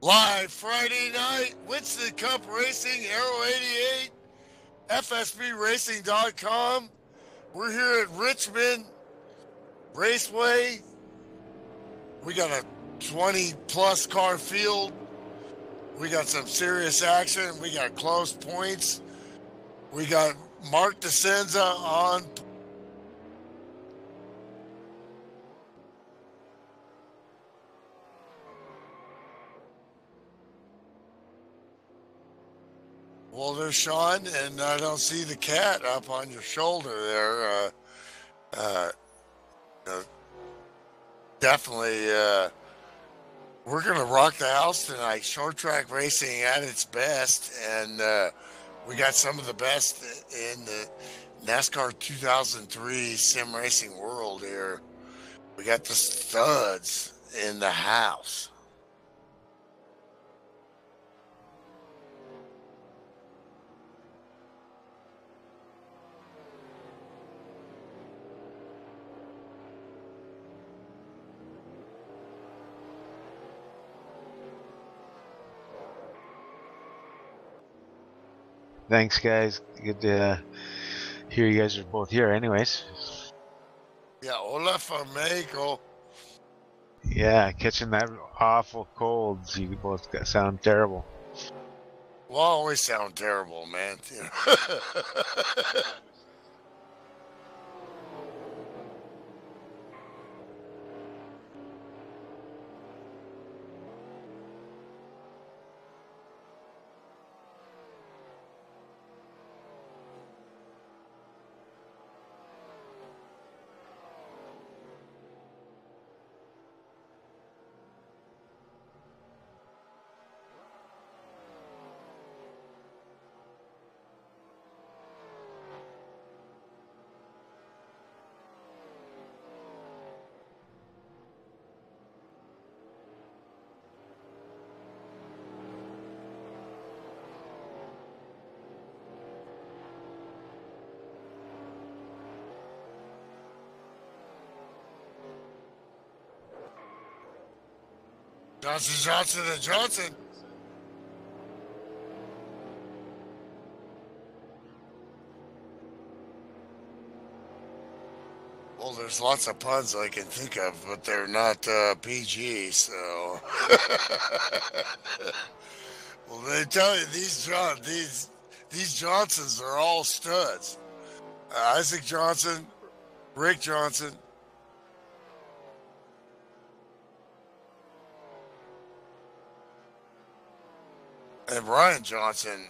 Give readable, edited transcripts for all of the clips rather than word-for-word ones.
Live Friday night, Winston Cup Racing, Aero 88, FSBRacing.com. We're here at Richmond Raceway. We got a 20-plus car field. We got some serious action. We got close points. We got Mark DeSenza on. Well, there's Sean, and I don't see the cat up on your shoulder there. Definitely, we're going to rock the house tonight. Short track racing at its best, and we got some of the best in the NASCAR 2003 sim racing world here. We got the studs in the house. Thanks, guys. Good to hear you guys are both here anyways. Yeah, hola Famago. Yeah, catching that awful cold. So you both sound terrible. Well, I always sound terrible, man. You know? Johnson and Johnson. Well, there's lots of puns I can think of, but they're not PG, so. Well, they tell you these Johnsons are all studs. Isaac Johnson, Rick Johnson. And Brian Johnson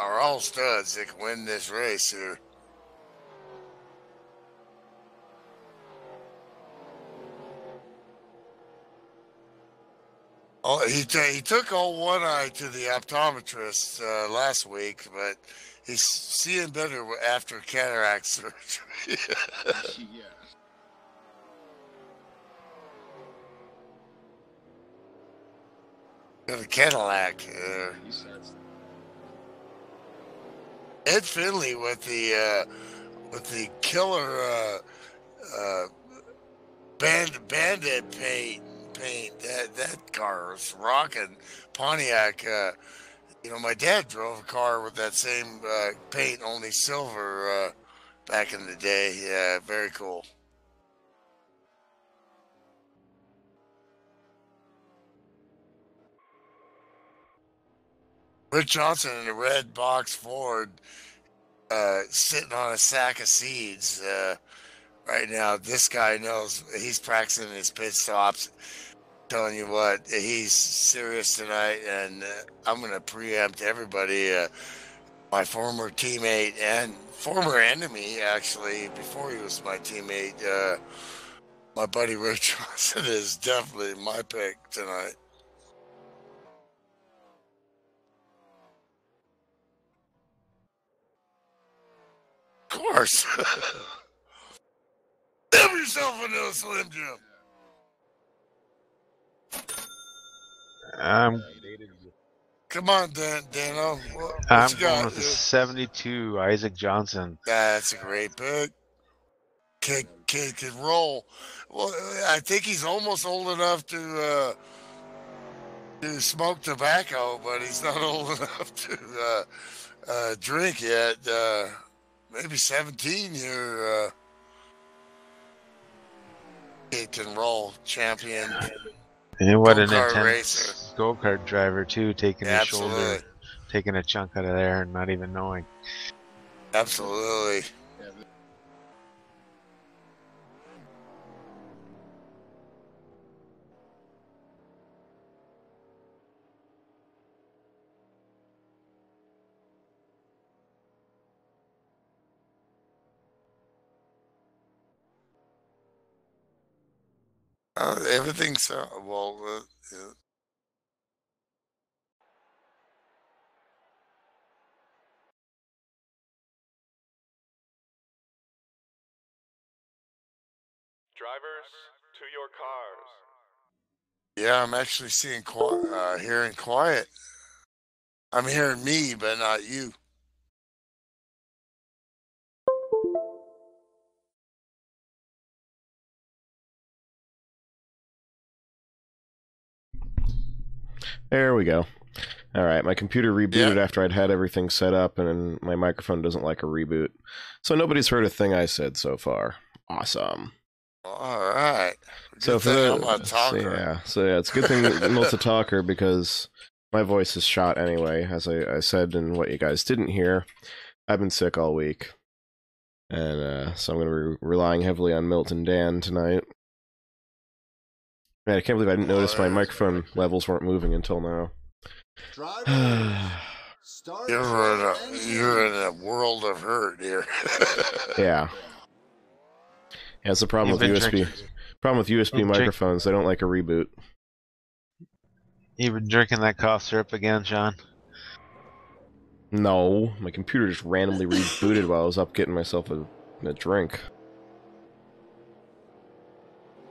are all studs that can win this race here. Oh, he took all one eye to the optometrist last week, but he's seeing better after cataract surgery. Yeah. Got a Cadillac. Ed Finley with the killer bandit paint. That car was rocking. Pontiac. You know, my dad drove a car with that same paint, only silver, back in the day. Yeah, very cool. Rick Johnson in a red box Ford, sitting on a sack of seeds. Right now, this guy knows he's practicing his pit stops. Telling you what, he's serious tonight, and I'm going to preempt everybody. My former teammate and former enemy, actually, before he was my teammate, my buddy Rick Johnson is definitely my pick tonight. Of course. Have yourself into a Slim Jim. Come on, Dano. I'm going with the 72, Isaac Johnson. That's a great pick. Kid can roll. Well, I think he's almost old enough to to smoke tobacco, but he's not old enough to drink yet. Maybe 17 year can roll champion And what go an kart racer. intense go-kart driver too, taking his shoulder, Absolutely, taking a chunk out of there and not even knowing. absolutely. Everything's well. Yeah. Drivers, to your cars. Yeah, I'm actually hearing quiet. I'm hearing me, but not you. There we go. All right, my computer Yeah. rebooted after I'd had everything set up, and my microphone doesn't like a reboot. So nobody's heard a thing I said so far. Awesome. All right. So Good for thing I'm the a talker. it's a good thing that Milt's a talker because my voice is shot anyway. As I said in what you guys didn't hear, I've been sick all week, and so I'm going to be relying heavily on Milt and Dan tonight. Man, I can't believe I didn't notice my microphone levels weren't moving until now. You're in a world of hurt here. Yeah. That's the problem with USB. Problem with USB microphones, they don't like a reboot. You been drinking that cough syrup again, John? No, my computer just randomly rebooted while I was up getting myself a drink.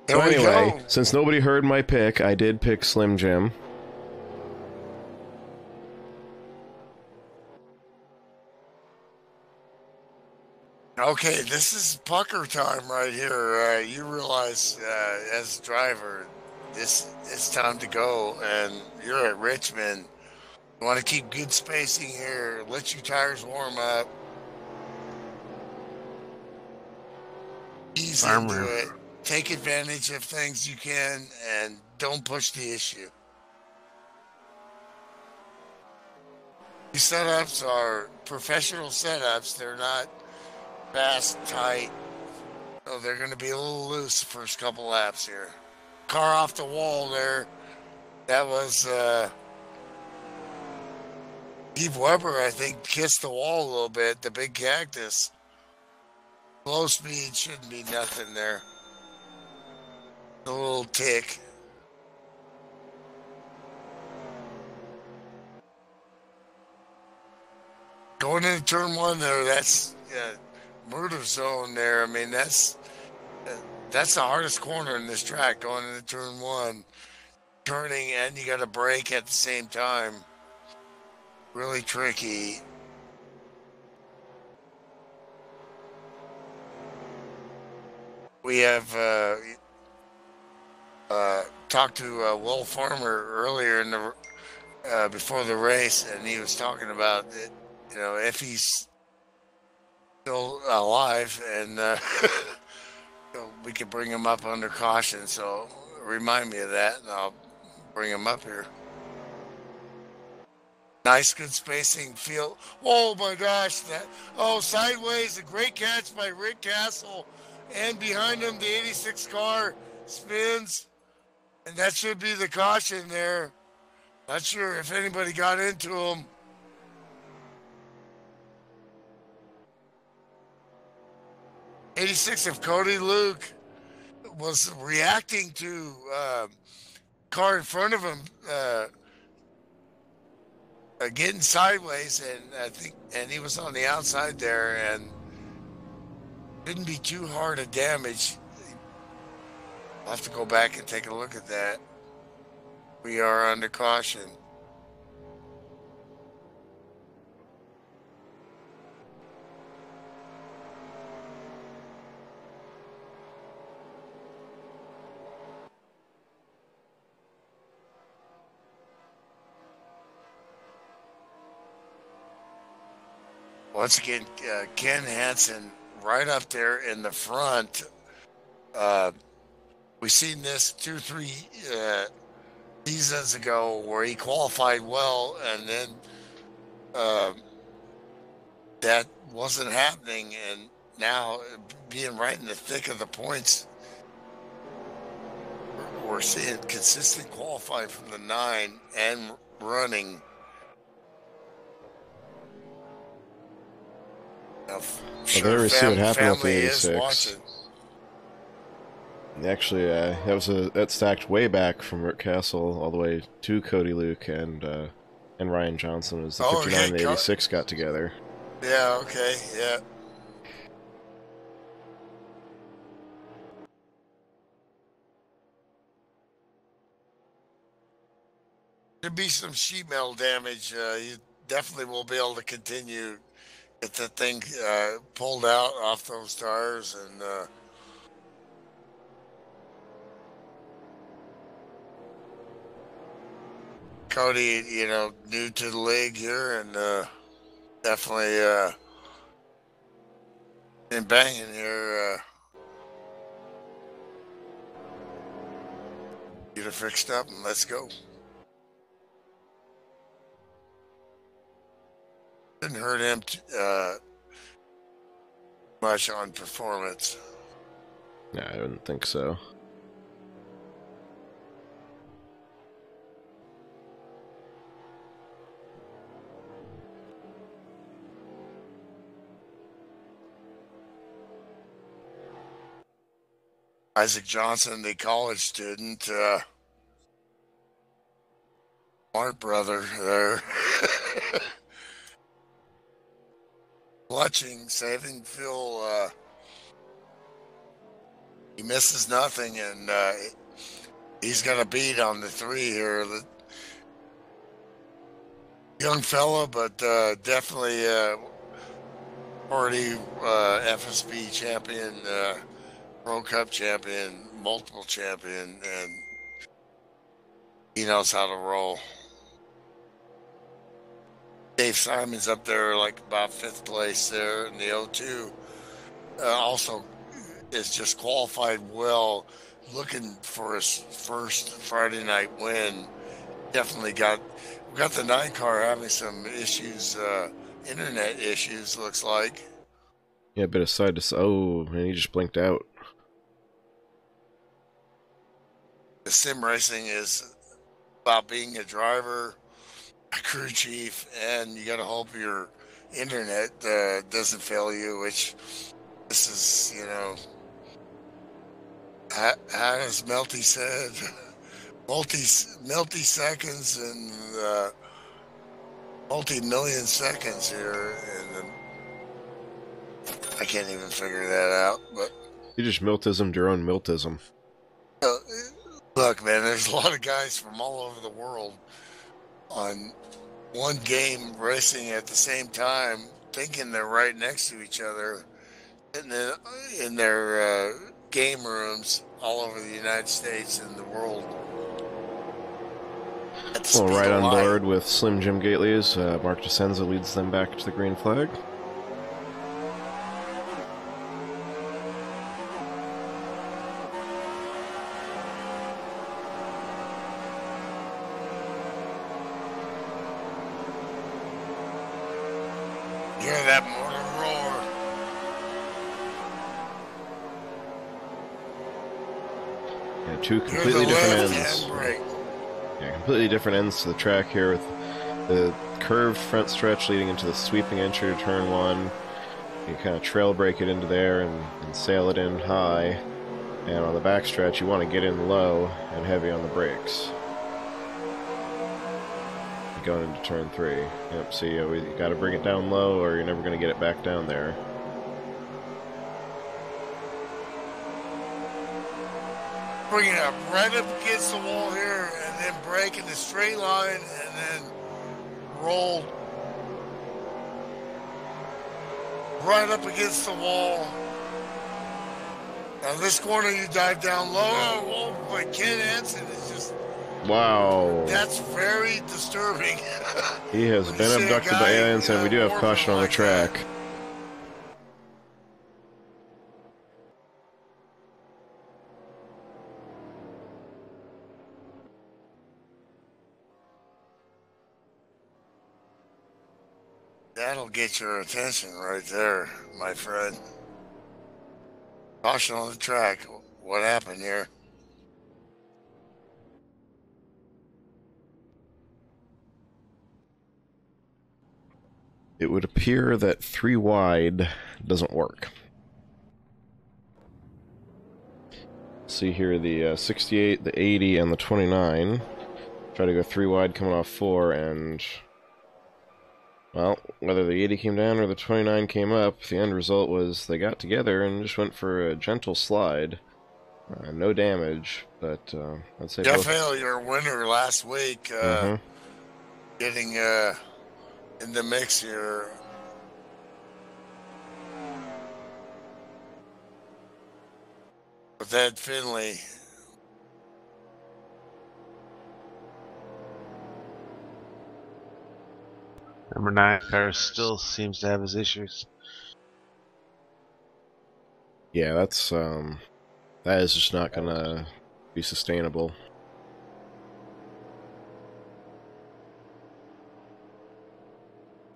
There So we anyway, go. since nobody heard my pick, I did pick Slim Jim. Okay, this is pucker time right here. You realize, as a driver, it's time to go, and you're at Richmond. You want to keep good spacing here. Let your tires warm up. Ease into it. Take advantage of things you can, and don't push the issue. These setups are professional setups. They're not fast, tight. So they're going to be a little loose the first couple laps here. Car off the wall there. That was Steve Weber, I think, kissed the wall a little bit. The big cactus. Low speed shouldn't be nothing there. A little tick. Going into turn one there, that's murder zone there. I mean, that's the hardest corner in this track, going into turn one. Turning, and you got to brake at the same time. Really tricky. We have talked to Will Farmer earlier in the before the race, and he was talking about it, if he's still alive, and we could bring him up under caution. So remind me of that, and I'll bring him up here. Nice, good spacing. Feel. Oh my gosh! Sideways! A great catch by Rick Castle, and behind him the '86 car spins, and that should be the caution there. Not sure if anybody got into him. '86 of Cody Luke was reacting to car in front of him getting sideways, and he was on the outside there, and didn't be too hard a damage. I'll have to go back and take a look at that. We are under caution. once again, Ken Hansen right up there in the front. We seen this 2-3 seasons ago where he qualified well, and then that wasn't happening, and now being right in the thick of the points, we're seeing consistent qualifying from the 9 and running. Now, there we see what happened with the family is 86. watching. Actually, that stacked way back from Rick Castle all the way to Cody Luke and Ryan Johnson as the 59 and the 86 got together. Yeah, okay, yeah. There'll be some sheet metal damage. You definitely will be able to continue, get the thing pulled out off those tires, and Cody, new to the league here, and definitely been banging here. Get it fixed up and let's go. Didn't hurt him much on performance. Yeah, I wouldn't think so. Isaac Johnson, the college student, smart brother there. Clutching, saving fuel. He misses nothing, and he's got a beat on the 3 here. The young fella, but definitely already FSB champion, Pro Cup champion, multiple champion, and he knows how to roll. Dave Simon's up there like about 5th place there in the O2. Also is just qualified well, looking for his first Friday night win. Definitely got the 9 car having some issues, internet issues, looks like. Yeah, a bit of side to oh, and he just blinked out. The sim racing is about being a driver, a crew chief, and you got to hope your internet doesn't fail you, which this is, as Melty said, multi-seconds and multi-million seconds here, and I can't even figure that out. But you just miltismed your own miltism. Look, man, there's a lot of guys from all over the world on one game racing at the same time, thinking they're right next to each other in their game rooms all over the United States and the world. Well, right on board with Slim Jim Gately's. Mark DeSenza leads them back to the green flag. Hear that motor roar. Yeah, 2 completely different ends. Yeah, completely different ends to the track here, with the curved front stretch leading into the sweeping entry to turn 1. You kind of trail brake it into there and sail it in high. And on the back stretch, you want to get in low and heavy on the brakes. Going into turn 3. Yep, so you got to bring it down low or you're never going to get it back down there. Bring it up right up against the wall here, and then break in the straight line, and then roll right up against the wall. Now this corner you dive down low. Oh boy, Ken Hansen is just Wow. That's very disturbing. He has When you been see a abducted by guy, aliens, and we do have orbit caution on the like that. track. That'll get your attention right there, my friend. Caution on the track. What happened here? It would appear that 3 wide doesn't work. See here the 68, the 80, and the 29. Try to go 3 wide coming off 4, and... well, whether the 80 came down or the 29 came up, the end result was they got together and just went for a gentle slide. No damage, but I'd say Jeff both... Hale, your winner last week, getting in the mix here. With Ed Finley. Number 9 car still seems to have his issues. Yeah, that's that is just not gonna be sustainable.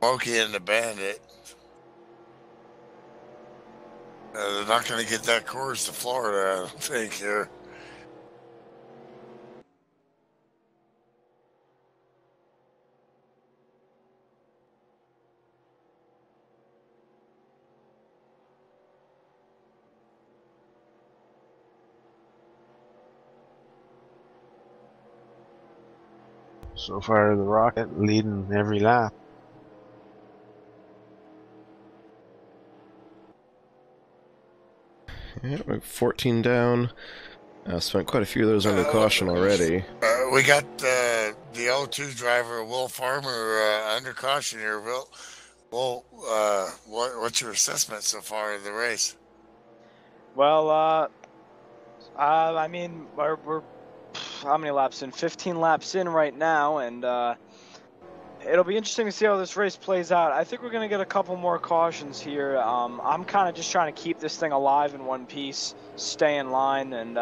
Smokey and the Bandit. They're not going to get that course to Florida, I don't think, here. So far, the Rocket leading every lap. Yeah, we're 14 down. Spent quite a few of those under caution already. We got the 02 driver, Will Farmer, under caution here. Will, what's your assessment so far of the race? Well, I mean, we're how many laps in? 15 laps in right now, and it'll be interesting to see how this race plays out. I think we're going to get a couple more cautions here. I'm kind of just trying to keep this thing alive in one piece, stay in line, and,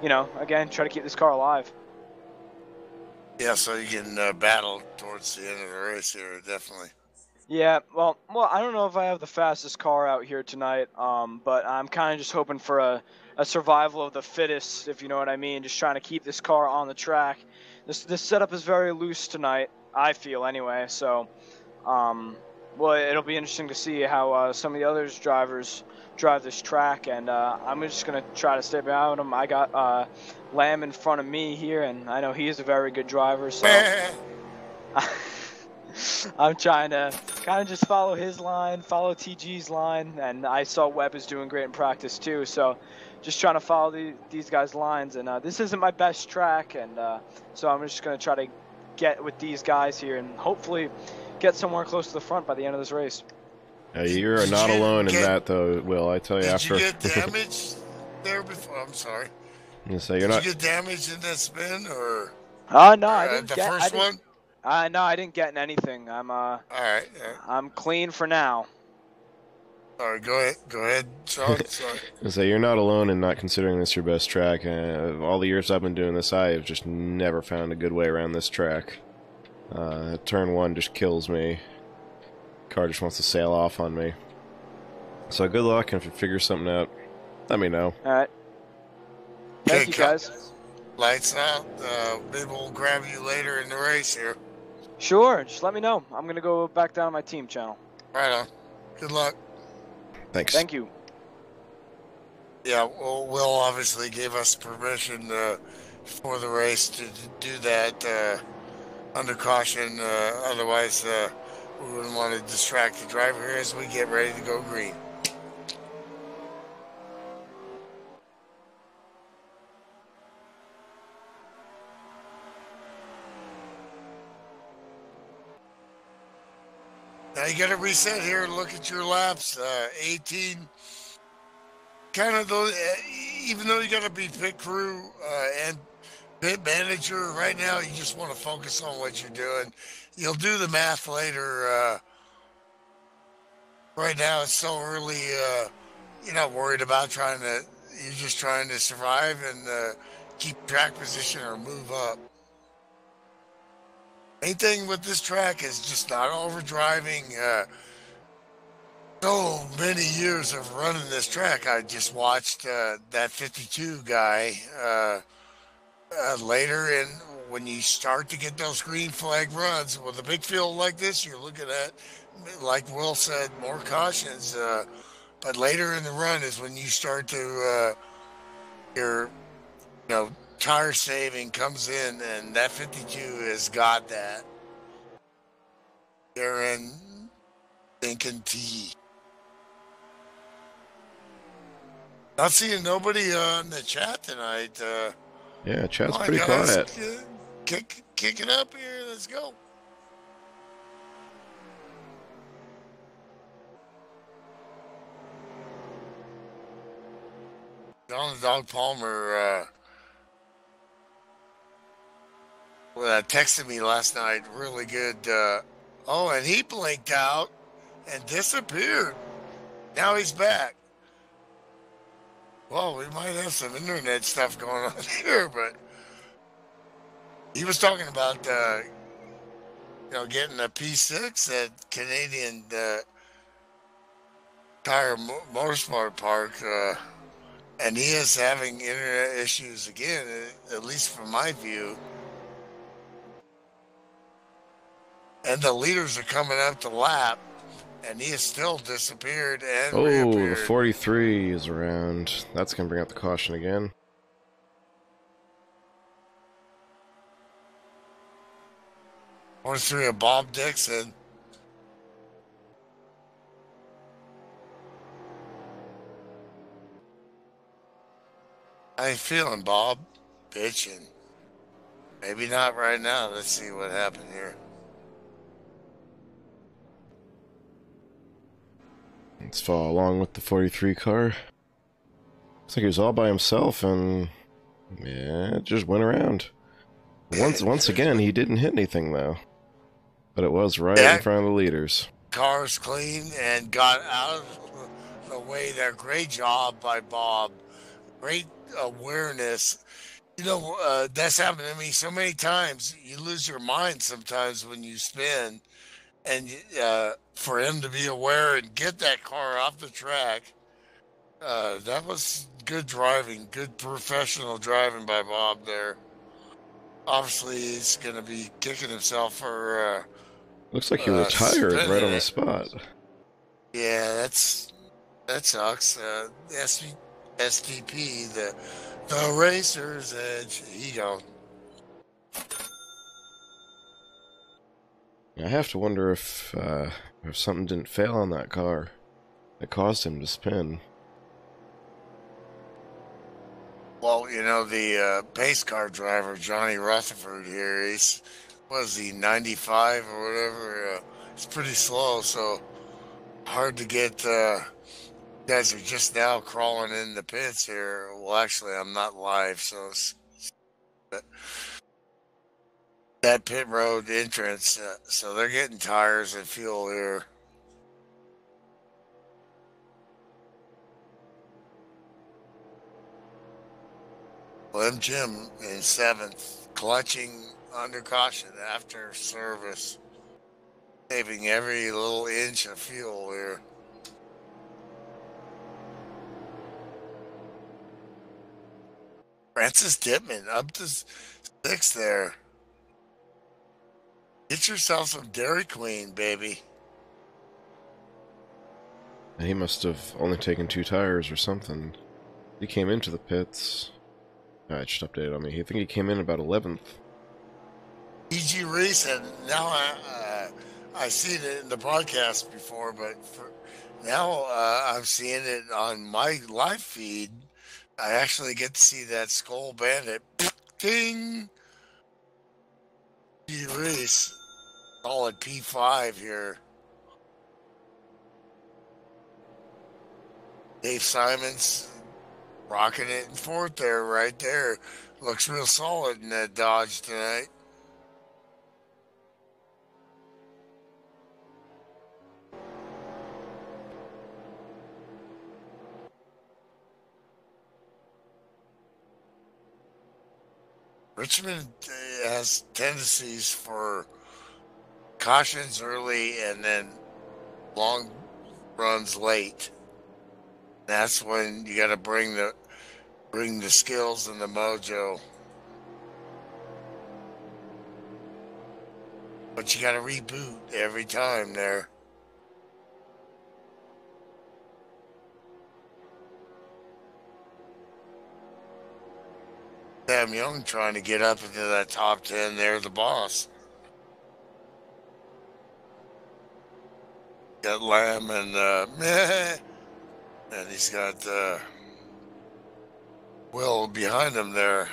you know, again, try to keep this car alive. Yeah, so you can battle towards the end of the race here, definitely. Yeah, well, I don't know if I have the fastest car out here tonight, but I'm kind of just hoping for a survival of the fittest, if you know what I mean, just trying to keep this car on the track. This setup is very loose tonight, I feel anyway, so well, it'll be interesting to see how some of the other drivers drive this track, and I'm just going to try to stay behind him. I got Lamb in front of me here, and I know he is a very good driver, so I'm trying to kind of just follow his line, follow TG's line, and I saw Webb is doing great in practice too, so just trying to follow these guys' lines, and this isn't my best track, and so I'm just going to try to get with these guys here and hopefully get somewhere close to the front by the end of this race. You're not alone in that, though, Will. I tell you, after... Did you get damaged there before? I'm sorry. So Did you get damaged in that spin, or? No, I didn't the get first one. No, I didn't get in anything. I'm All right. I'm clean for now. All right, go ahead, Sean. Sorry. So you're not alone in not considering this your best track. All the years I've been doing this, I have just never found a good way around this track. Turn 1 just kills me. Car just wants to sail off on me. So good luck, and if you figure something out, let me know. All right. Thank you, guys. Lights out. Maybe we'll grab you later in the race here. Sure, just let me know. I'm going to go back down on my team channel. Right on. Good luck. Thanks. Thank you. Yeah, well, Will obviously gave us permission for the race to do that under caution. Otherwise, we wouldn't want to distract the driver here as we get ready to go green. Now you got to reset here and look at your laps. 18. Kind of those, even though you got to be pit crew and pit manager, right now you just want to focus on what you're doing. You'll do the math later. Right now it's so early. You're not worried about trying to. You're just trying to survive and keep track position or move up. Main thing with this track is just not overdriving. So many years of running this track, I just watched that 52 guy later, and when you start to get those green flag runs with a big field like this, you're looking at, like Will said, more cautions. But later in the run is when you start to your tire saving comes in, and that 52 has got that. They're in thinking T. Not seeing nobody on the chat tonight. Yeah, chat's come on, pretty guys. quiet. Kick it up here. Let's go. John the Dog Palmer texted me last night. Really good. And he blinked out and disappeared. Now he's back. Well, we might have some internet stuff going on here, but he was talking about getting a P6 at Canadian Tire Motorsport Park, and he is having internet issues again, at least from my view. And the leaders are coming up the lap, and he has still disappeared and reappeared. The 43 is around. That's going to bring out the caution again. Or three of Bob Dixon. How you feeling, Bob? Bitching. Maybe not right now. Let's see what happened here. Let's follow along with the 43 car. Looks like he was all by himself, and yeah, it just went around. Once again, he didn't hit anything though, but it was right in front of the leaders. Car's clean and got out of the way there. Great job by Bob. Great awareness. That's happened to me so many times. You lose your mind sometimes when you spin. And for him to be aware and get that car off the track, that was good driving, good professional driving by Bob there. Obviously, he's going to be kicking himself for... Looks like he retired right on the spot. Yeah, that sucks. STP, the racer's edge. I have to wonder if something didn't fail on that car that caused him to spin. Well, the pace car driver, Johnny Rutherford here, was he 95 or whatever? It's pretty slow, so hard to get. Guys are just now crawling in the pits here. Well, actually, I'm not live, so that pit road entrance, so they're getting tires and fuel here. Well, Jim in 7th, clutching under caution after service, saving every little inch of fuel here. Francis Dittman up to 6th there. Get yourself some Dairy Queen, baby. And he must have only taken 2 tires or something. He came into the pits. It just updated on me. I think he came in about 11th. EG Reese, and now I seen it in the broadcast before, but now I'm seeing it on my live feed. I actually get to see that Skull Bandit. Ding! EG Reese. Solid P5 here. Dave Simons rocking it in fourth there, right there. Looks real solid in that Dodge tonight. Richmond has tendencies for cautions early and then long runs late. That's when you got to bring the skills and the mojo. But you got to reboot every time there. Sam Young trying to get up into that top 10 there, the boss. Got Lamb and and he's got Will behind him there.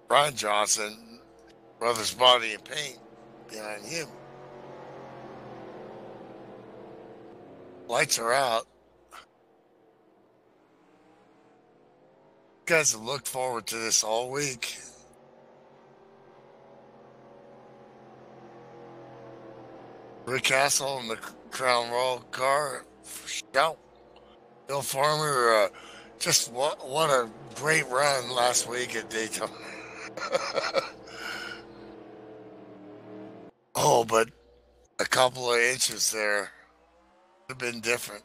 Brian Johnson, Brothers Body and Paint behind him. Lights are out. You guys have looked forward to this all week. Rick Castle in the Crown Royal car. Shout. Bill Farmer, just what a great run last week at Daytona. Oh, but a couple of inches there would have been different.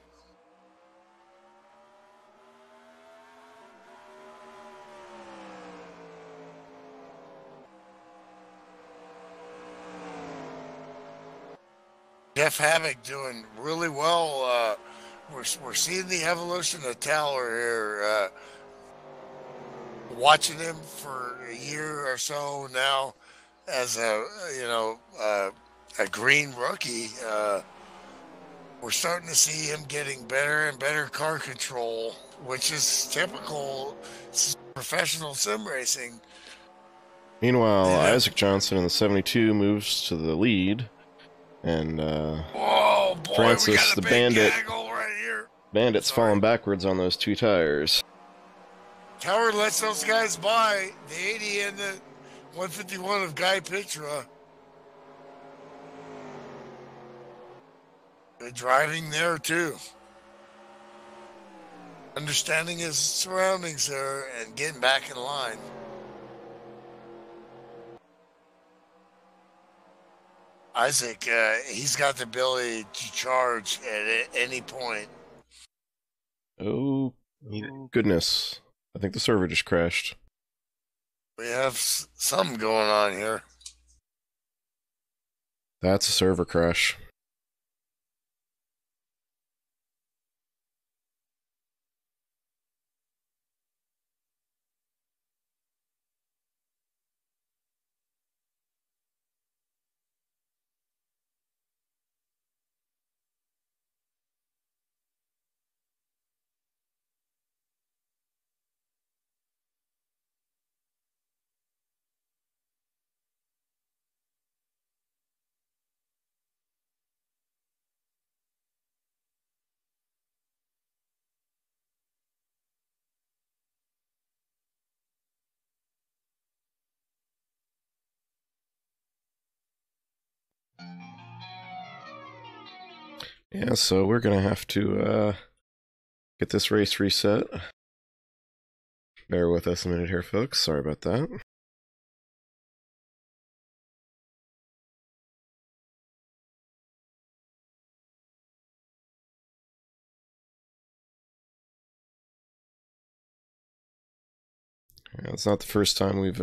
Jeff Havoc doing really well. We're seeing the evolution of Taylor here. Watching him for a year or so now as a green rookie. We're starting to see him getting better and better car control, which is typical professional sim racing. Meanwhile, Yeah. Isaac Johnson in the 72 moves to the lead, and Oh boy, Francis, we got a the big bandit, gaggle right here. Bandit's Sorry. falling backwards on those two tires. Tower lets those guys by the 80 and the 151 of Guy Pitra. Good driving there too. Understanding his surroundings there and getting back in line. Isaac, he's got the ability to charge at any point. Oh, goodness. I think the server just crashed. We have something going on here. That's a server crash. Yeah, so we're gonna have to get this race reset. Bear with us a minute here, folks. Sorry about that. Yeah, it's not the first time we've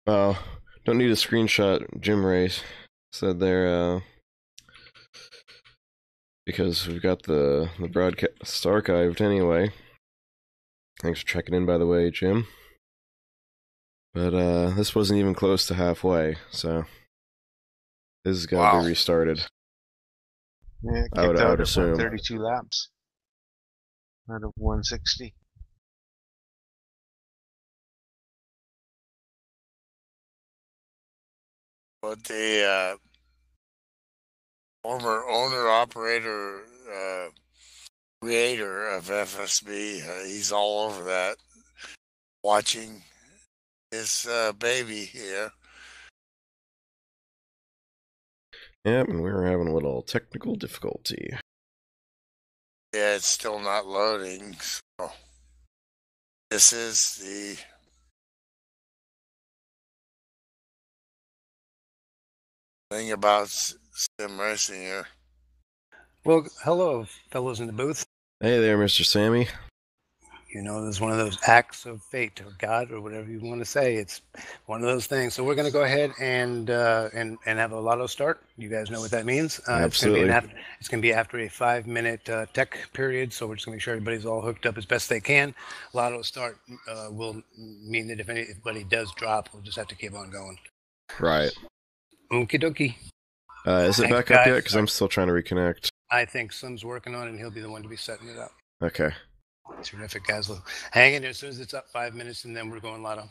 well, don't need a screenshot. Jim Ray said there because we've got the broadcast archived anyway. Thanks for checking in, by the way, Jim. But this wasn't even close to halfway, so this is gonna be restarted. Yeah, I would assume 32 laps out of 160. But the former owner operator creator of FSB. He's all over that, watching his baby here. Yep, and we were having a little technical difficulty. Yeah, it's still not loading. So this is the thing about sim racing here. Well, hello, fellows in the booth. Hey there, Mr. Sammy. You know, there's one of those acts of fate or God or whatever you want to say. It's one of those things. So we're going to go ahead and have a lotto start. You guys know what that means. Absolutely. It's going to be after a 5-minute tech period. So we're just going to make sure everybody's all hooked up as best they can. Lotto start will mean that if anybody does drop, we'll just have to keep on going. Right. Okie dokie. Is it back up yet? Because I'm still trying to reconnect. I think Slim's working on it, and he'll be the one to be setting it up. Okay. Terrific, guys. Hang in there as soon as it's up 5 minutes, and then we're going lotto.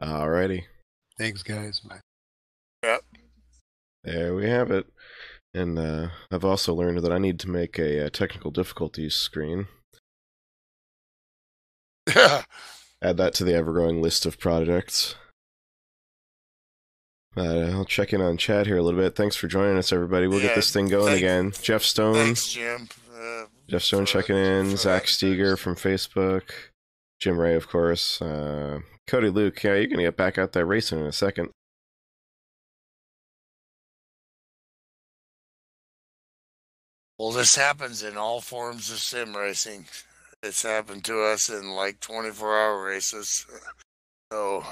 Alrighty. Thanks, guys. Bye. Yep. There we have it. And I've also learned that I need to make a technical difficulties screen. Add that to the ever-growing list of projects. I'll check in on chat here a little bit. Thanks for joining us, everybody. We'll get this thing going again. Jeff Stone. Thanks, Jim. Jeff Stone checking in. Zach Steger from Facebook. Jim Ray, of course. Cody Luke. Yeah, you're going to get back out there racing in a second. Well, this happens in all forms of sim racing. It's happened to us in like 24-hour races. So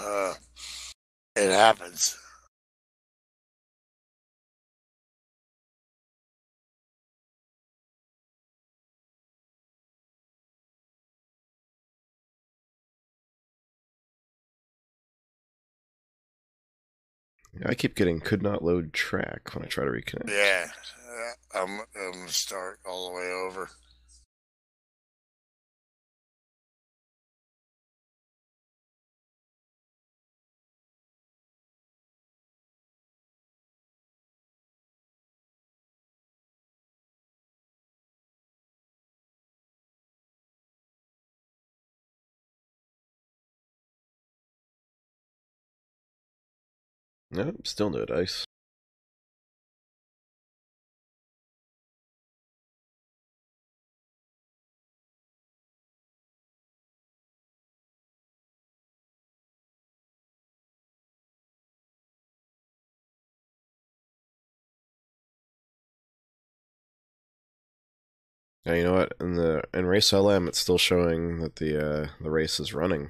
it happens. I keep getting could not load track when I try to reconnect. Yeah, I'm going to start all the way over. Nope, still no dice. Now you know what? In race LM, it's still showing that the race is running.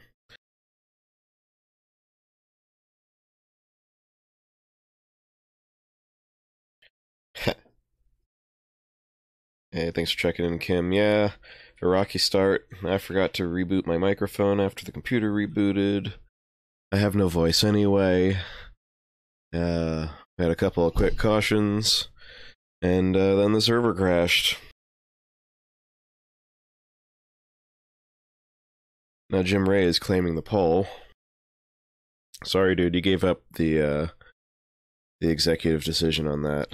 Hey, thanks for checking in, Kim. Yeah, a rocky start. I forgot to reboot my microphone after the computer rebooted. I have no voice anyway. Had a couple of quick cautions, and then the server crashed. Now Jim Ray is claiming the pole. Sorry, dude, you gave up the executive decision on that.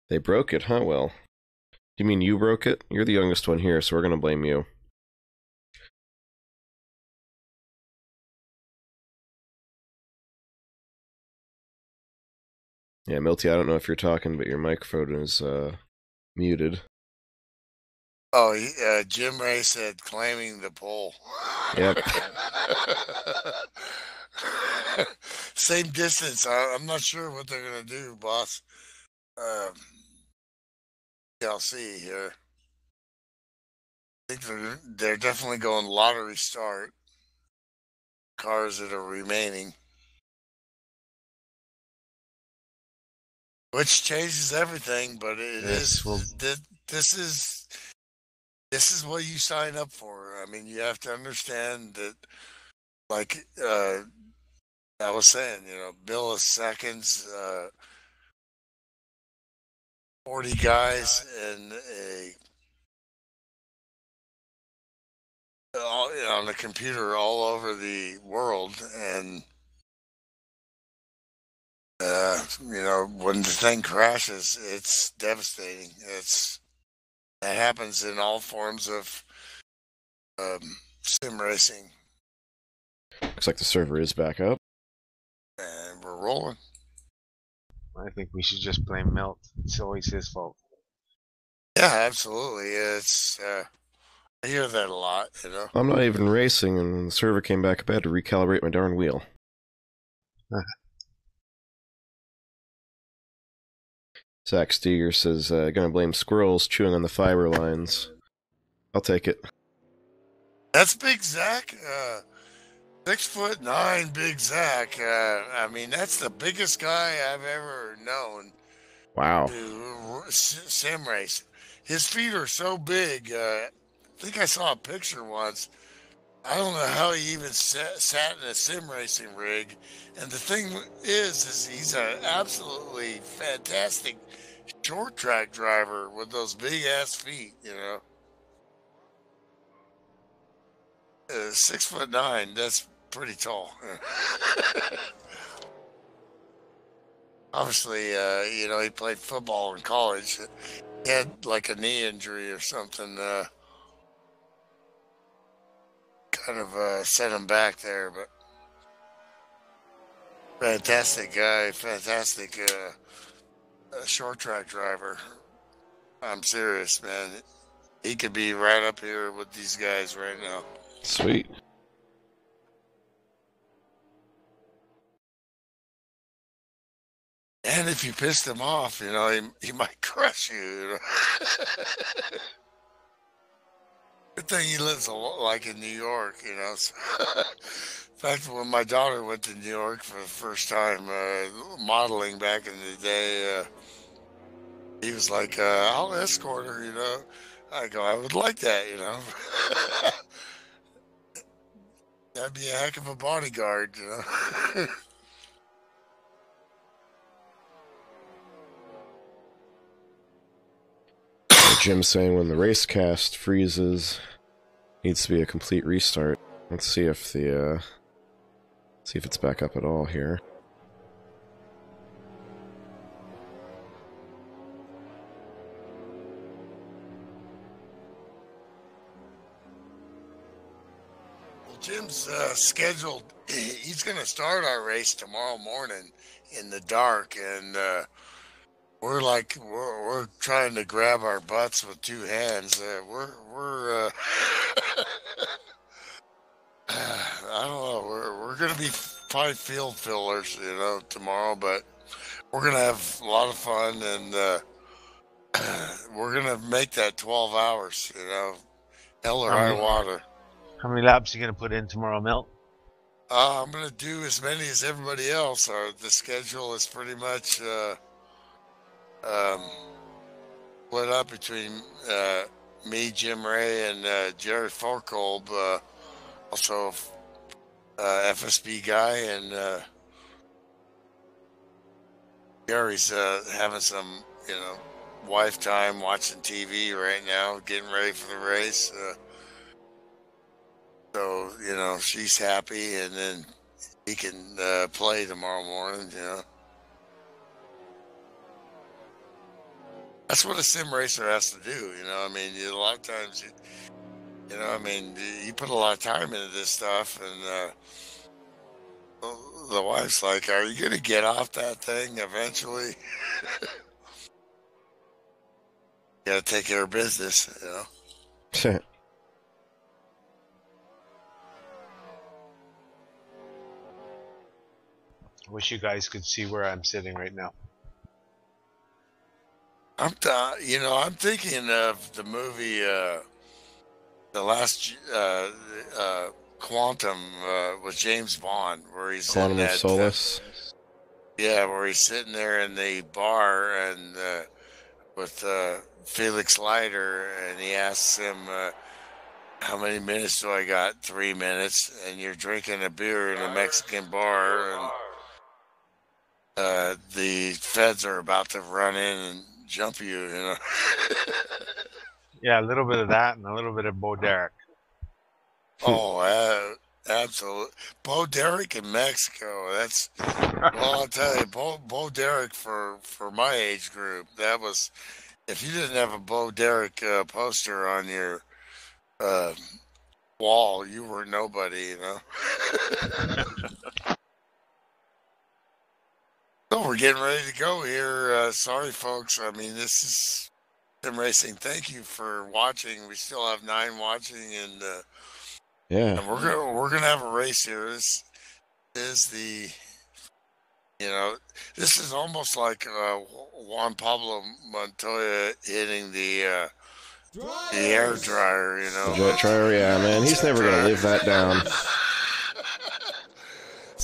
They broke it, huh? Well, do you mean you broke it? You're the youngest one here, so we're gonna blame you. Yeah, Milty, I don't know if you're talking, but your microphone is muted. Oh, Jim Ray said claiming the pole. Yep. Same distance. I'm not sure what they're going to do, boss. I'll see here. I think they're definitely going lottery start. Cars that are remaining. Which changes everything, but this is what you sign up for. I mean, you have to understand that, like I was saying, bill of seconds, 40 guys, and on the computer all over the world, and When the thing crashes, it's devastating. That happens in all forms of sim racing, Looks like the server is back up. and we're rolling. I think we should just blame Milt. It's always his fault. Yeah, absolutely. I hear that a lot. I'm not even racing, and when the server came back up, I had to recalibrate my darn wheel. Zach Steger says, gonna blame squirrels chewing on the fiber lines. I'll take it. That's Big Zach. 6'9", Big Zach. I mean, that's the biggest guy I've ever known Wow. to sim race. His feet are so big. I think I saw a picture once. I don't know how he even sat in a sim racing rig. And the thing is he's an absolutely fantastic short track driver with those big ass feet. 6'9". That's pretty tall. Obviously, he played football in college. He had like a knee injury or something. Kind of set him back there, but fantastic guy, fantastic short track driver. I'm serious, man. He could be right up here with these guys right now. Sweet. And if you pissed him off, he might crush you. Good thing he lives like in New York, In fact, when my daughter went to New York for the first time modeling back in the day, he was like, I'll escort her, I go, I would like that, That'd be a heck of a bodyguard, Jim's saying when the race cast freezes, needs to be a complete restart. Let's see if it's back up at all here. Well, Jim's scheduled. He's going to start our race tomorrow morning in the dark, and we're trying to grab our butts with two hands. We're I don't know. We're gonna be probably field fillers, tomorrow, but we're gonna have a lot of fun, and we're gonna make that 12 hours, hell or high water. How many laps are you going to put in tomorrow, Milt? I'm gonna do as many as everybody else. The schedule is pretty much split up between me, Jim Ray, and Jerry Forkolb, also FSB guy, and Gary's having some, wife time watching TV right now, getting ready for the race. So, she's happy, and then he can play tomorrow morning, That's what a sim racer has to do, a lot of times, you put a lot of time into this stuff, and the wife's like, are you going to get off that thing eventually? You got to take care of business, I Wish you guys could see where I'm sitting right now. I'm thinking of the movie, the last Quantum with James Bond, where he's Quantum of Solace. Where he's sitting there in the bar and with Felix Leiter, and he asks him, how many minutes do I got? 3 minutes, and you're drinking a beer in a Mexican bar, and the feds are about to run in and jump you, Yeah, a little bit of that and a little bit of Bo Derek. Oh, Absolutely. Bo Derek in Mexico. That's well, I'll tell you, Bo Derek for my age group. That was if you didn't have a Bo Derek poster on your uh, wall, you were nobody. You know. So we're getting ready to go here. Sorry, folks. I mean, this is sim racing. Thank you for watching. We still have 9 watching, and Yeah. we're gonna have a race here. This is this is almost like Juan Pablo Montoya hitting the air dryer. You The know, jet dryer, yeah, man. He's never going to live that down.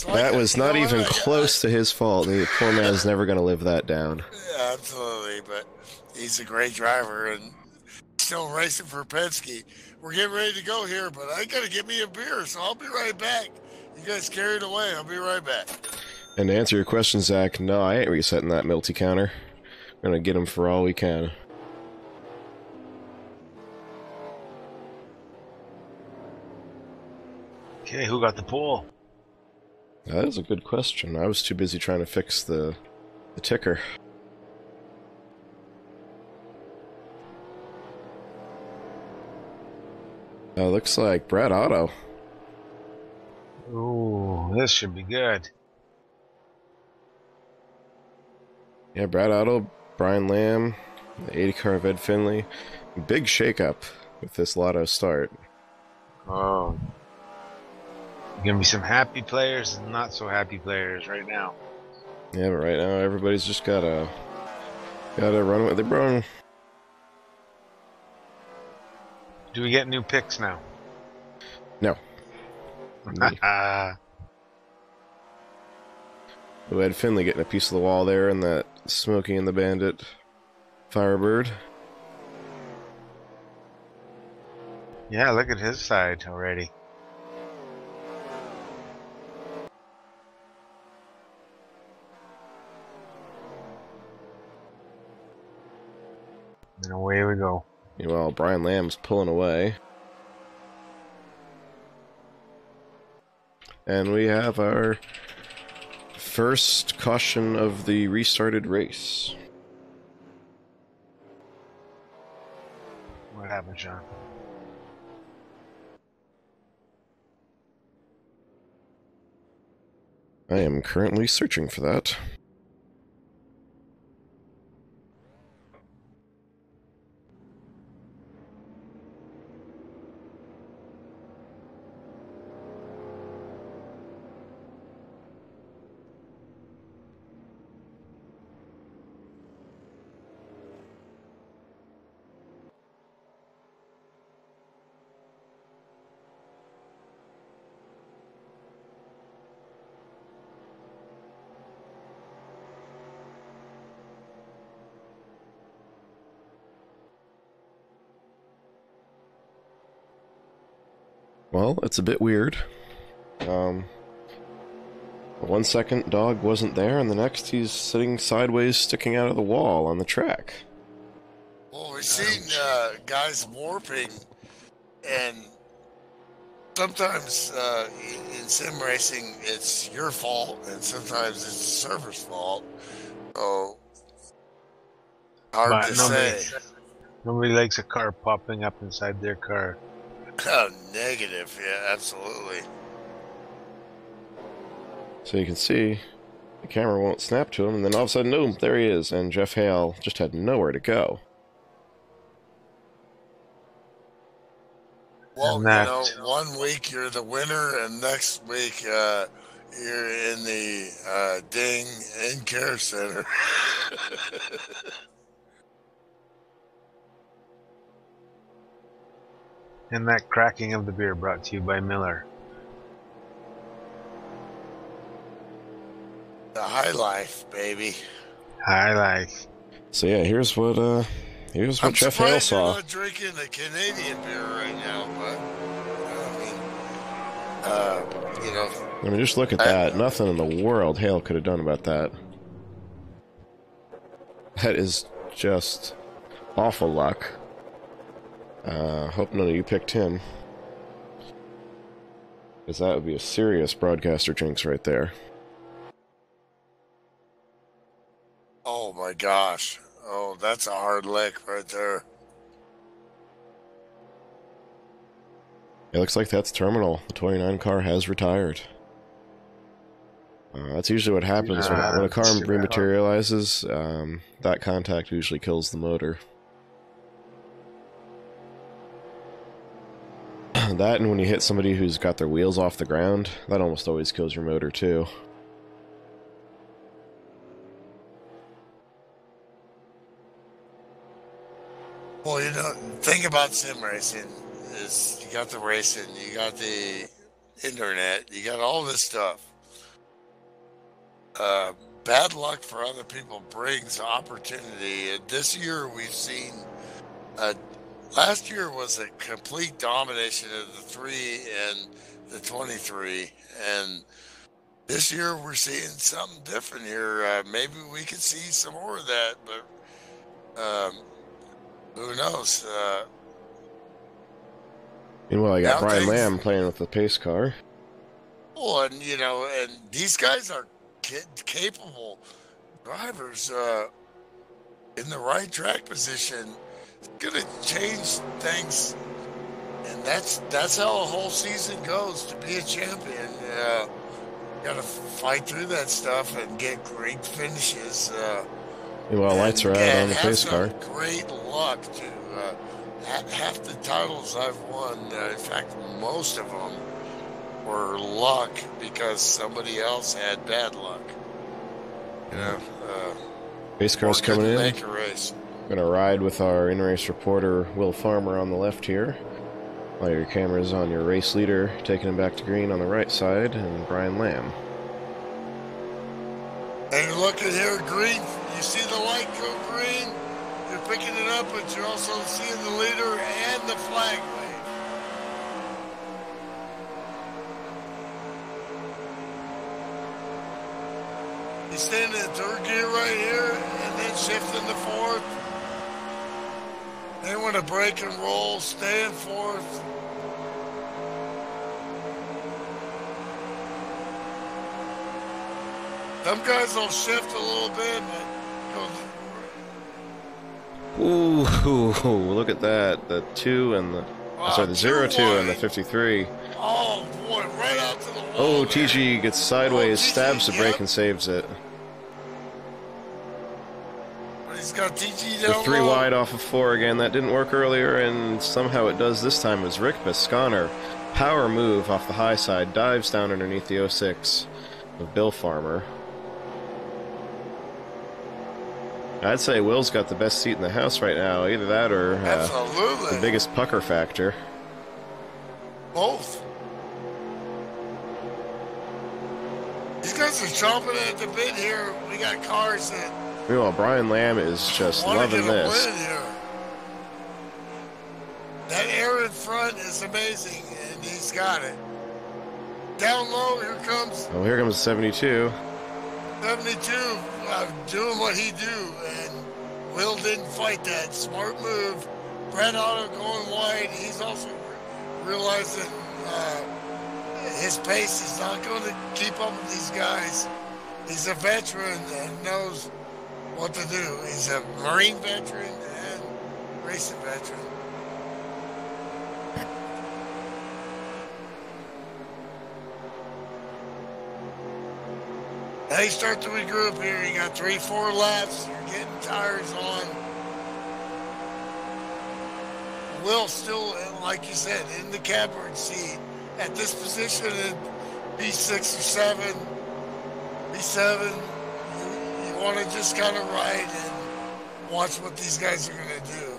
That was not even close to his fault. The poor man's never going to live that down. Yeah, absolutely. But he's a great driver and still racing for Penske. We're getting ready to go here, but I got to get me a beer, so I'll be right back. You guys carried away. I'll be right back. And to answer your question, Zach, no, I ain't resetting that multi counter. We're going to get him for all we can. Okay, who got the pole? That is a good question. I was too busy trying to fix the ticker. Looks like Brad Otto. Ooh, this should be good. Yeah, Brad Otto, Brian Lamb, the 80 car of Ed Finley. Big shakeup with this Lotto start. Oh. Gonna be some happy players and not so happy players right now. Yeah, but right now everybody's just gotta run with the run. Do we get new picks now? No. Ed Finley getting a piece of the wall there, and that Smokey and the Bandit Firebird. Yeah, look at his side already. And away we go. Meanwhile, Brian Lamb's pulling away. And we have our first caution of the restarted race. What happened, John? I am currently searching for that. Well, it's a bit weird. 1 second dog wasn't there, and the next he's sitting sideways sticking out of the wall on the track. Well, we've seen guys warping, and sometimes in sim racing it's your fault, and sometimes it's the server's fault. So, hard to say. Nobody likes a car popping up inside their car. Oh, negative, yeah, absolutely. So you can see the camera won't snap to him, and then all of a sudden, boom, there he is, and Jeff Hale just had nowhere to go. Well, you know, 1 week you're the winner, and next week you're in the ding in care center. And that cracking of the beer brought to you by Miller. The high life, baby. High life. So yeah, here's what I'm Jeff Hale saw. I'm not drinking a Canadian beer right now, but you know. I mean, just look at that. Nothing in the world Hale could have done about that. That is just awful luck. Hope none of you picked him. Because that would be a serious broadcaster jinx right there. Oh my gosh. Oh, that's a hard lick right there. It looks like that's terminal. The 29 car has retired. That's usually what happens when a car rematerializes. That contact usually kills the motor. That, and when you hit somebody who's got their wheels off the ground, that almost always kills your motor too. Well, you know, the thing about sim racing is you got the racing, you got the internet, you got all this stuff. Bad luck for other people brings opportunity. And this year we've seen, last year was a complete domination of the 3 and the 23. And this year we're seeing something different here. Maybe we could see some more of that, but who knows? Meanwhile, you got Brian Lamb playing with the pace car. Well, and you know, and these guys are capable drivers in the right track position. It's gonna change things, and that's how a whole season goes. To be a champion, you gotta fight through that stuff and get great finishes. Meanwhile, lights are out on the pace car. Great luck to half the titles I've won. In fact, most of them were luck because somebody else had bad luck. You know, pace car's coming in. Make a race. Gonna ride with our in-race reporter Will Farmer on the left here. All your cameras on your race leader, taking him back to green on the right side, and Brian Lamb. And you're looking here, green. You see the light go green. You're picking it up, but you're also seeing the leader and the flag wave. He's standing in third gear right here, and then shifting to fourth. They want to break and roll, stay in fourth. Some guys will shift a little bit, but Ooh, look at that. The 2 and the... sorry, the 0-2 and the 53. Oh, boy, right out to the wall. Oh, TG gets sideways, stabs the brake, and saves it. But he's got TG down The 3 low. wide off of 4 again. That didn't work earlier, and somehow it does this time as Rick Bisconner, power move off the high side, dives down underneath the 06 of Bill Farmer. I'd say Will's got the best seat in the house right now. Either that or Absolutely. the biggest pucker factor. Both. These guys are chomping at the bit here. We got cars that Meanwhile, Brian Lamb is just want to loving get a this. win here. That air in front is amazing, and he's got it. Down low, here comes Oh, here comes 72. 72 doing what he do, and Will didn't fight that. Smart move. Brad Otto going wide. He's also realizing his pace is not going to keep up with these guys. He's a veteran and knows what to do. He's a Marine veteran and racing veteran. Now you start to regroup here. You got 3-4 laps. You're getting tires on. Will still, like you said, in the catbird seat. At this position in B6 or 7, B7, you want to just kind of ride and watch what these guys are going to do.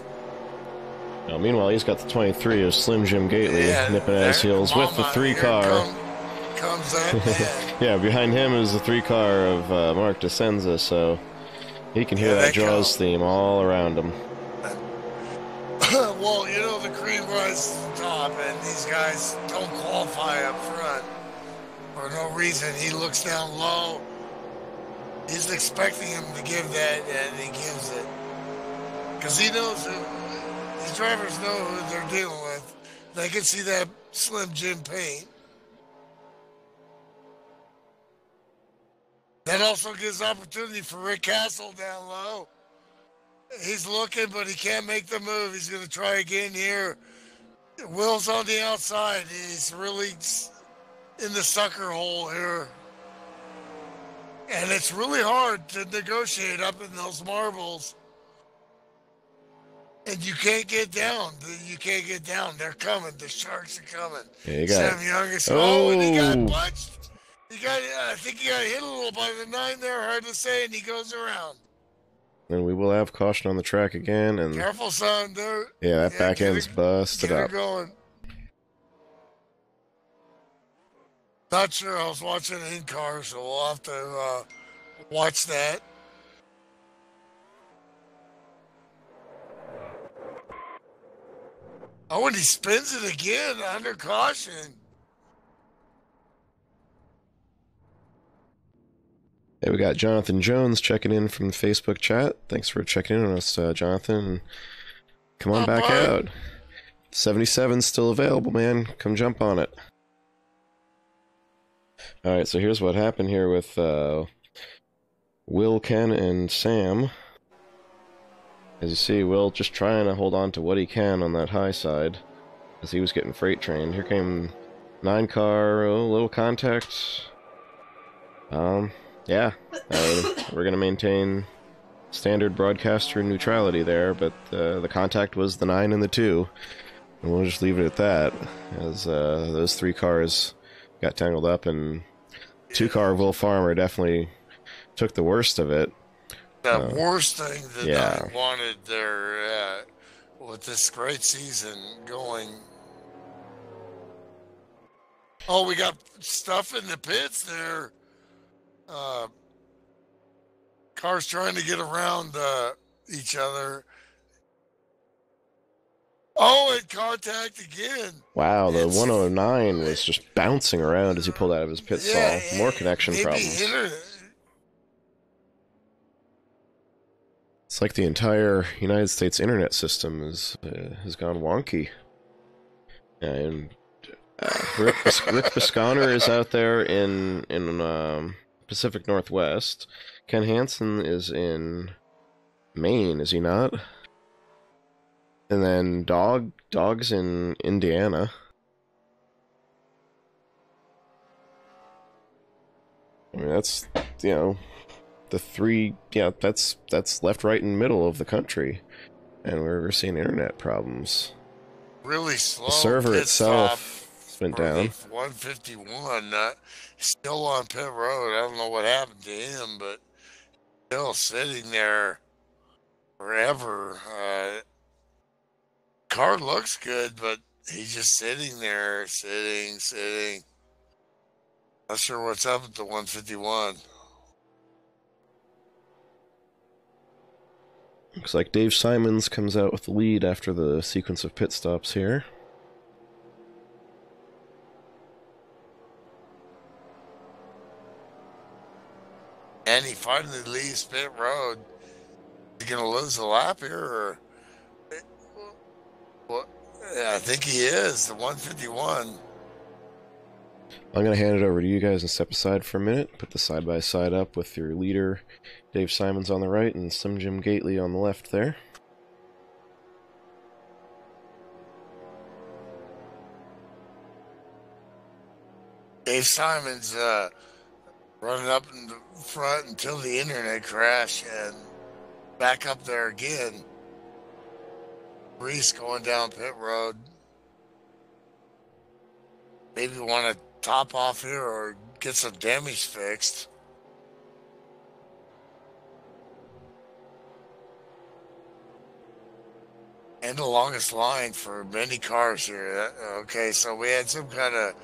Now, meanwhile, he's got the 23 of Slim Jim Gately nipping at his heels with the 3 car. Comes that man. Yeah, behind him is the 3 car of Mark DeSenza, so he can hear that Jaws theme all around him. Well, you know, the cream rises to the top, and these guys don't qualify up front for no reason. He looks down low. He's expecting him to give that, and he gives it. Because he knows these drivers know who they're dealing with. They can see that Slim Jim paint. That also gives opportunity for Rick Castle down low. He's looking, but he can't make the move. He's going to try again here. Will's on the outside. He's really in the sucker hole here. And it's really hard to negotiate up in those marbles. And you can't get down. You can't get down. They're coming. The Sharks are coming. Yeah, you got Sam Young is. Oh. And he got punched. I think he got hit a little by the 9 there. Hard to say. And he goes around. And we will have caution on the track again. And careful, son. Dude. Yeah, that back end's busted get up. Her going. Not sure. I was watching in car, so we'll have to watch that. Oh, and he spins it again under caution. Hey, we got Jonathan Jones checking in from the Facebook chat. Thanks for checking in on us, Jonathan. Come on back out. 77's still available, man. Come jump on it. Alright, so here's what happened here with Will, Ken, and Sam. As you see, Will just trying to hold on to what he can on that high side as he was getting freight trained. Here came 9 car, a little contact. Yeah, we're going to maintain standard broadcaster neutrality there, but the contact was the 9 and the 2. And we'll just leave it at that, as those 3 cars got tangled up, and 2-car Will Farmer definitely took the worst of it. The worst thing that yeah. I wanted there with this great season going. Oh, we got stuff in the pits there. Cars trying to get around each other. Oh, and contact again. Wow, the 109 was just bouncing around as he pulled out of his pit stall. More connection problems. It's like the entire United States internet system has gone wonky. And Rick Bisconner is out there in Pacific Northwest. Ken Hansen is in Maine, is he not? And then Dog's in Indiana. I mean, that's, the 3, that's left, right, and middle of the country. And we're seeing internet problems. Really slow. The server itself went down. 151, still on pit road. I don't know what happened to him, but still sitting there forever. Car looks good, but he's just sitting there, sitting. Not sure what's up at the 151. Looks like Dave Simons comes out with the lead after the sequence of pit stops here. And he finally leaves pit road. Is he going to lose a lap here? Or... Well, I think he is, the 151. I'm going to hand it over to you guys and step aside for a minute. Put the side-by-side up with your leader, Dave Simons, on the right and Slim Jim Gately on the left there. Dave Simons running up in the front until the internet crash and back up there again. Reese going down pit road. Maybe want to top off here or get some damage fixed. And the longest line for many cars here. Okay, so we had some kind of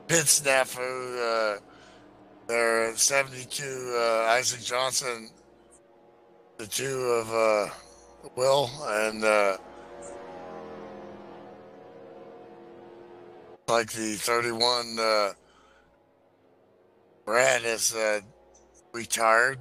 pit snafu there at 72. Isaac Johnson, the 2 of Will, and like the 31 Brad has retired.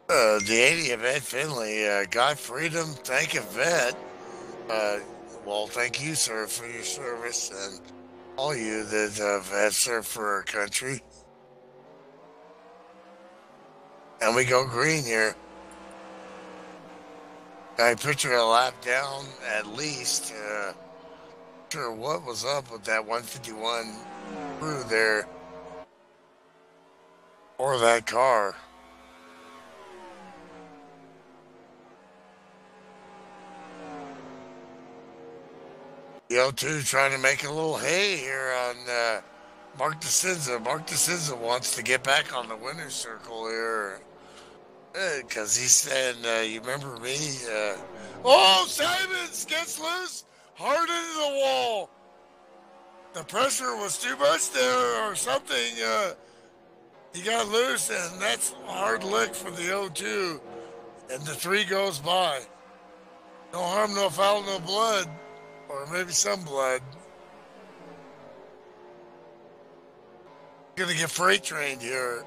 The 80 of Ed Finley, Guy Freedom, thank you, Vet. Well, thank you, sir, for your service and all you that have served for our country. And we go green here. I picture a lap down at least. Sure, what was up with that 151 crew there or that car? The O2 trying to make a little hay here on Mark DeCenza. Mark DeCenza wants to get back on the winner's circle here. Because he said, you remember me? Oh, Simons gets loose, hard into the wall. The pressure was too much there or something. He got loose, and that's a hard lick for the O2. And the 3 goes by. No harm, no foul, no blood. Or maybe some blood. Gonna get freight trained here.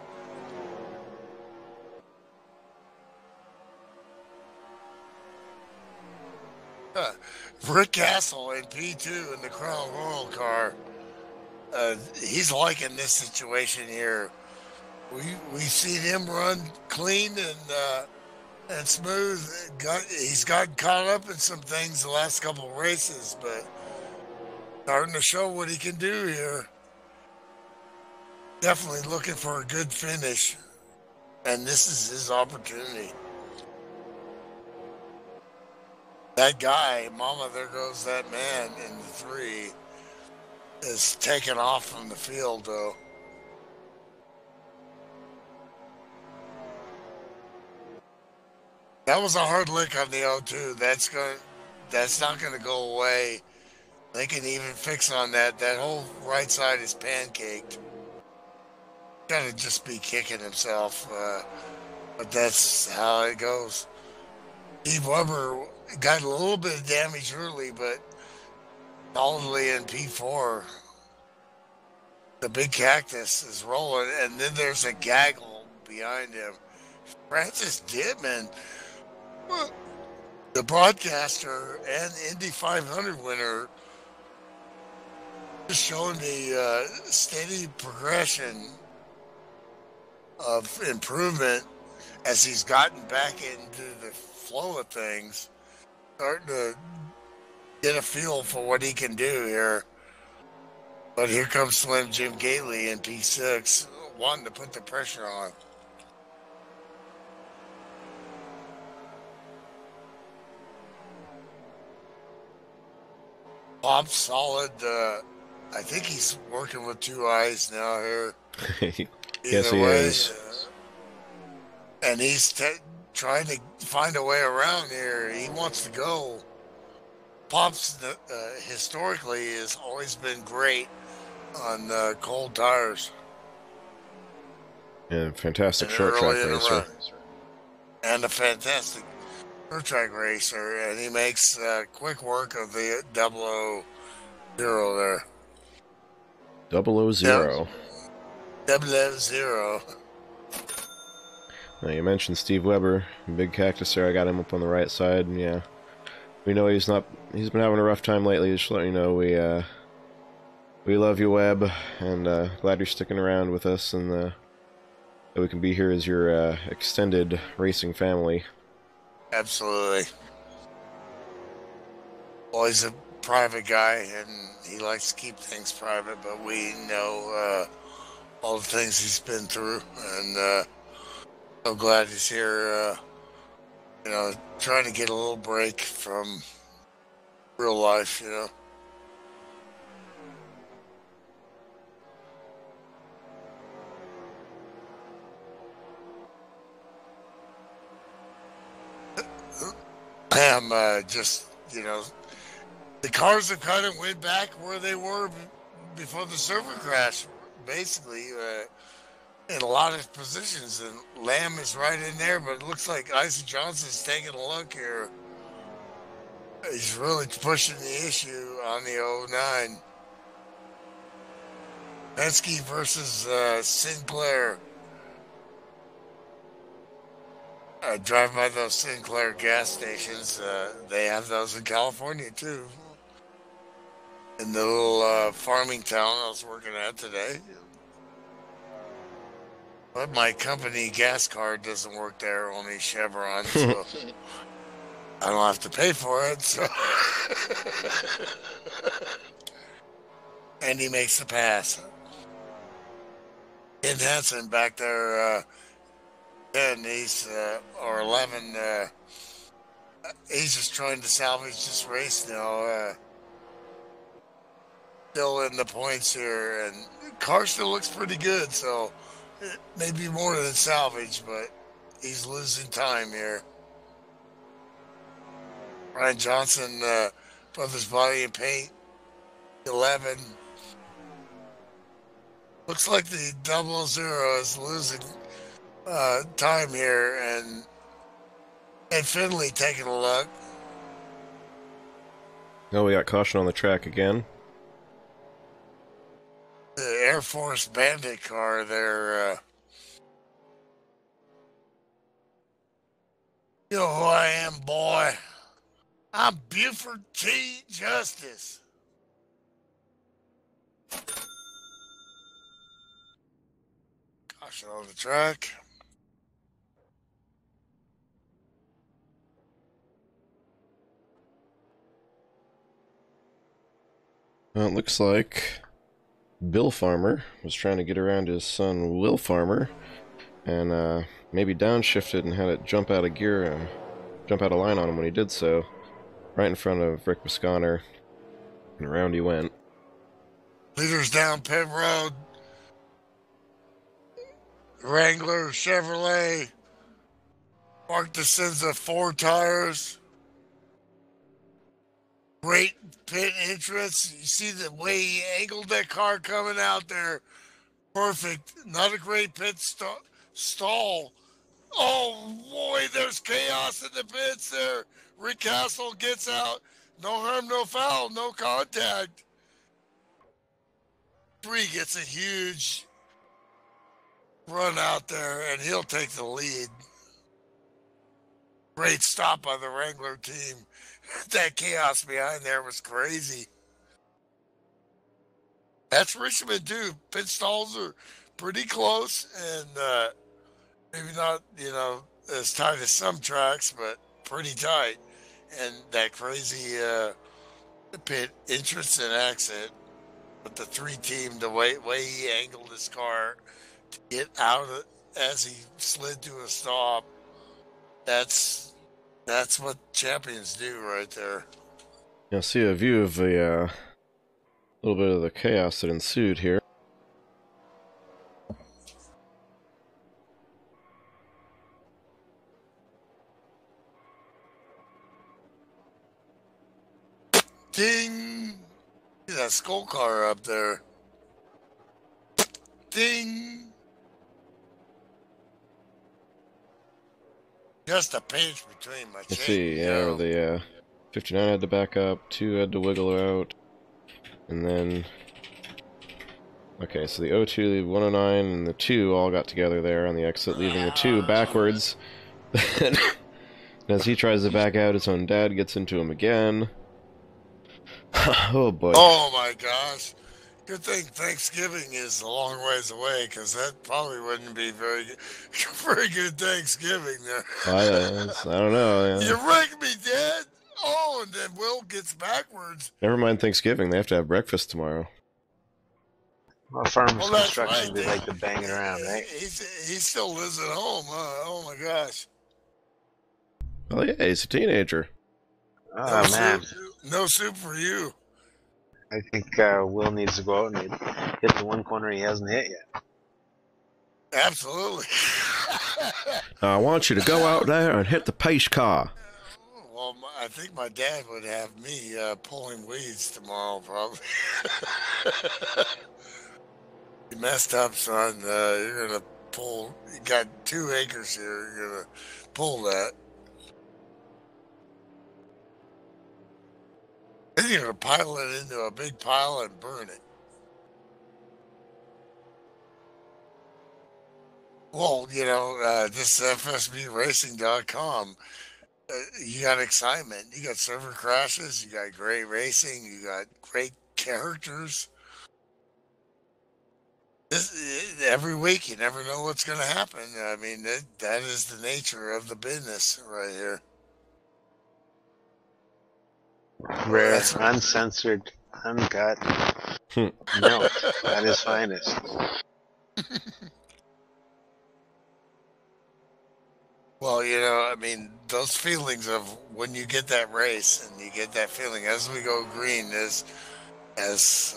Rick Castle in P2 in the Crown Royal car. He's liking this situation here. We've seen him run clean and smooth. He's gotten caught up in some things the last couple of races, but starting to show what he can do here. Definitely looking for a good finish, and this is his opportunity. That guy, mama, there goes that man in the 3, is taken off from the field, though. That was a hard lick on the O2. That's not gonna go away. They can even fix on that. That whole right side is pancaked. Gotta just be kicking himself, but that's how it goes. Steve Weber got a little bit of damage early, but solidly in P4. The big cactus is rolling, and then there's a gaggle behind him. Francis Dittman, the broadcaster and Indy 500 winner, just showing the steady progression of improvement as he's gotten back into the flow of things, starting to get a feel for what he can do here. But here comes Slim Jim Gately in P6, wanting to put the pressure on. Bob's solid. I think he's working with 2 eyes now here. Yes, he is. And he's trying to find a way around here. He wants to go. Pop's historically has always been great on cold tires. And fantastic short track racer. And a fantastic short track racer. And he makes quick work of the 000 there. 000. 000. Now, you mentioned Steve Weber, big cactus there. I got him up on the right side, and yeah, we know he's been having a rough time lately. Just to let you know, we love you, Webb, and glad you're sticking around with us, and that we can be here as your extended racing family. Absolutely. Well, he's a private guy, and he likes to keep things private, but we know all the things he's been through, and so glad he's here, trying to get a little break from real life, the cars have kind of went back where they were before the server crash, basically, in a lot of positions, and Lamb is right in there, but it looks like Isaac Johnson's taking a look here. He's really pushing the issue on the 09. Penske versus Sinclair. I drive by those Sinclair gas stations. They have those in California too. In the little farming town I was working at today. But my company gas card doesn't work there, only Chevron, so I don't have to pay for it. So, and he makes the pass. In Hanson back there, 10, he's or 11. He's just trying to salvage this race now. Still in the points here, and the car still looks pretty good. So it may be more than salvage, but he's losing time here. Ryan Johnson, Brothers Body and Paint, 11. Looks like the 00 is losing time here, and Finley taking a look. Oh, we got caution on the track again. The Air Force Bandit car there. You know who I am, boy. I'm Buford T. Justice. Caution on the track. Well, it looks like Bill Farmer was trying to get around his son Will Farmer, and maybe downshifted and had it jump out of gear, jump out of line on him when he did so, right in front of Rick Bisconner, and around he went. Leaders down pit road. Wrangler, Chevrolet, Mark DeCenza 4 tires. Great pit entrance. You see the way he angled that car coming out there. Perfect. Not a great pit stall. Oh, boy, there's chaos in the pits there. Rick Castle gets out. No harm, no foul, no contact. 3 gets a huge run out there, and he'll take the lead. Great stop by the Wrangler team. That chaos behind there was crazy. That's Richmond, too. Pit stalls are pretty close, and maybe not, as tight as some tracks, but pretty tight. And that crazy pit entrance and exit with the 3 team, the way he angled his car to get out of it as he slid to a stop. That's what champions do right there. You'll see a view of the little bit of the chaos that ensued here. Ding! See that skull car up there. Ding! Just a pinch between my Let's see, yeah, the 59 had to back up, 2 had to wiggle out, and then... Okay, so the 02, the 109, and the 2 all got together there on the exit, leaving the 2 backwards. And as he tries to back out, his own dad gets into him again. Oh boy. Oh my gosh. Good thing Thanksgiving is a long ways away, because that probably wouldn't be very good Thanksgiving there. I don't know. Yeah. You wrecked me, Dad. Oh, and then Will gets backwards. Never mind Thanksgiving, they have to have breakfast tomorrow. Well, farmers that's construction, right. they like to bang it around, right? He still lives at home. Oh my gosh. Oh yeah, he's a teenager. Oh, man. No soup for you. I think Will needs to go out and hit the one corner he hasn't hit yet. Absolutely. I want you to go out there and hit the pace car. Well, I think my dad would have me pulling weeds tomorrow, probably. You messed up, son. You're going to pull. You got 2 acres here. You're going to pull that. Then you're going to pile it into a big pile and burn it. Well, this FSBRacing.com, you got excitement. You got server crashes. You got great racing. You got great characters. Every week, you never know what's going to happen. I mean, that is the nature of the business right here. Rare, That's- uncensored, uncut milk at his finest. Well, I mean, those feelings of when you get that race and you get that feeling as we go green is, as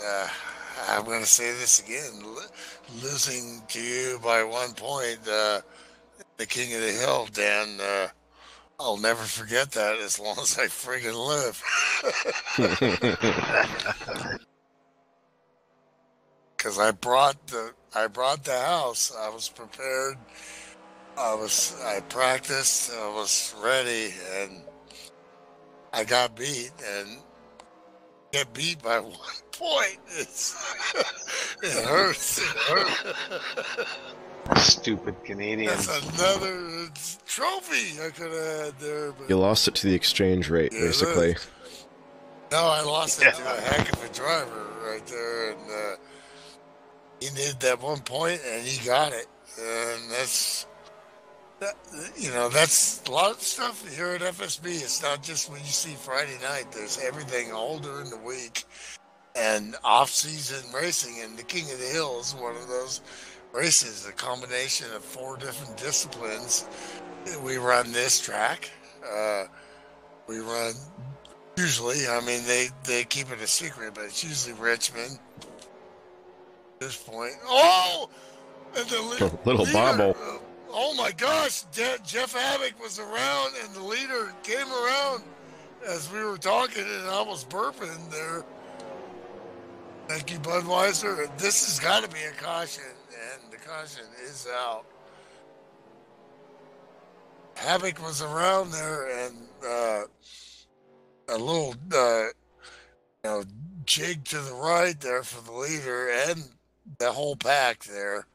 I'm going to say this again, losing to you by 1 point, the King of the Hill, Dan. I'll never forget that as long as I friggin' live. Because I brought the house. I was prepared. I practiced. I was ready, and I got beat. And get beat by 1 point. It hurts. It hurts. Stupid Canadians. That's another trophy I could have had there. But You lost it to the exchange rate, Yeah, basically. no, I lost it to a heck of a driver right there, and he needed that 1 point, and he got it. And that's a lot of stuff here at FSB. It's not just when you see Friday night. There's everything all during the week and off-season racing. And the King of the Hill is one of those races, a combination of 4 different disciplines. We run this track. We run usually. I mean, they keep it a secret, but it's usually Richmond. At this point, and the Little leader, bobble. Oh my gosh, Jeff Abbott was around, and the leader came around as we were talking, and I was burping there. Thank you, Budweiser. This has got to be a caution, and the caution is out. Havoc was around there, and a little, jig to the right there for the leader and the whole pack there.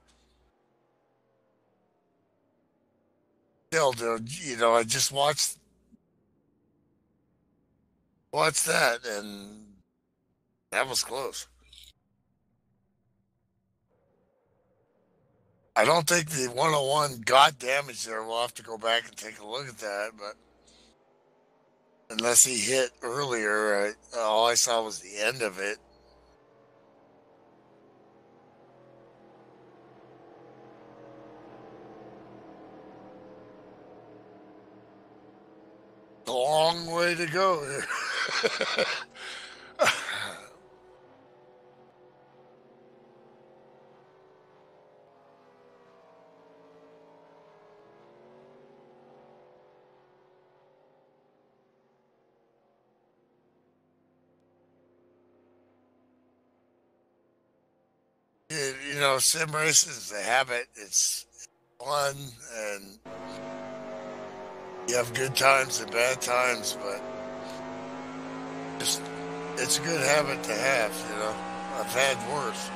Still, I just watched that, and that was close. I don't think the 101 got damaged there. We'll have to go back and take a look at that, but unless he hit earlier, all I saw was the end of it. A long way to go here. Sim racing is a habit. It's fun, and you have good times and bad times, but it's a good habit to have, I've had worse.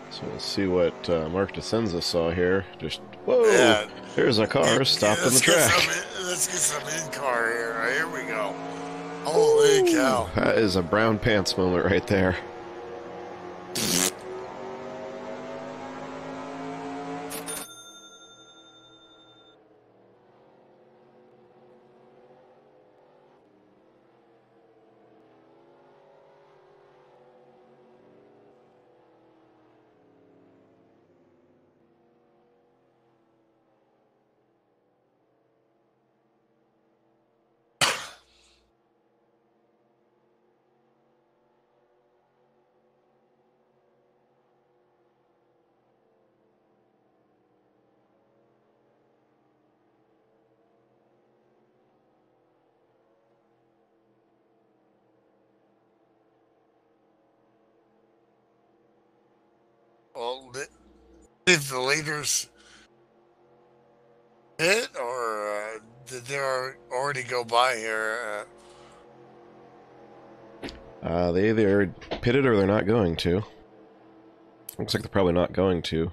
So we'll see what Mark DeSenza saw here. Just, whoa, Yeah. there's a car stopped on the track. Let's get some in-car here. Here we go. Holy cow. That is a brown pants moment right there. Well, did the leaders hit, or did they already go by here? They either pitted or they're not going to. Looks like they're probably not going to,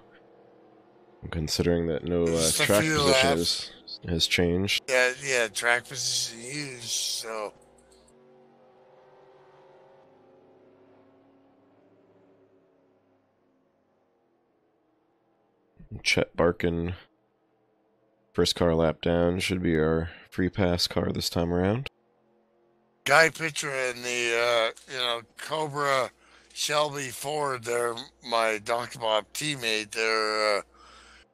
considering that no Just a track few position laps. has changed. Yeah, track position used, so. Chet Barkin, first car lap down, should be our free pass car this time around. Guy Pitcher and the, Cobra Shelby Ford, they're my Dr. Bob teammate.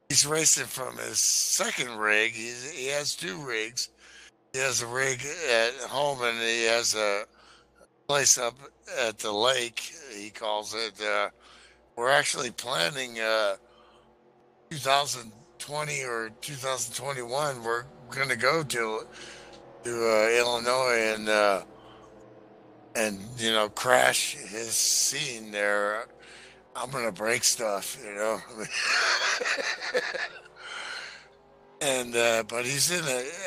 He's racing from his second rig. He has two rigs. He has a rig at home and he has a place up at the lake, he calls it. We're actually planning 2020 or 2021. We're going to go to Illinois and crash his scene there. I'm gonna break stuff, and but he's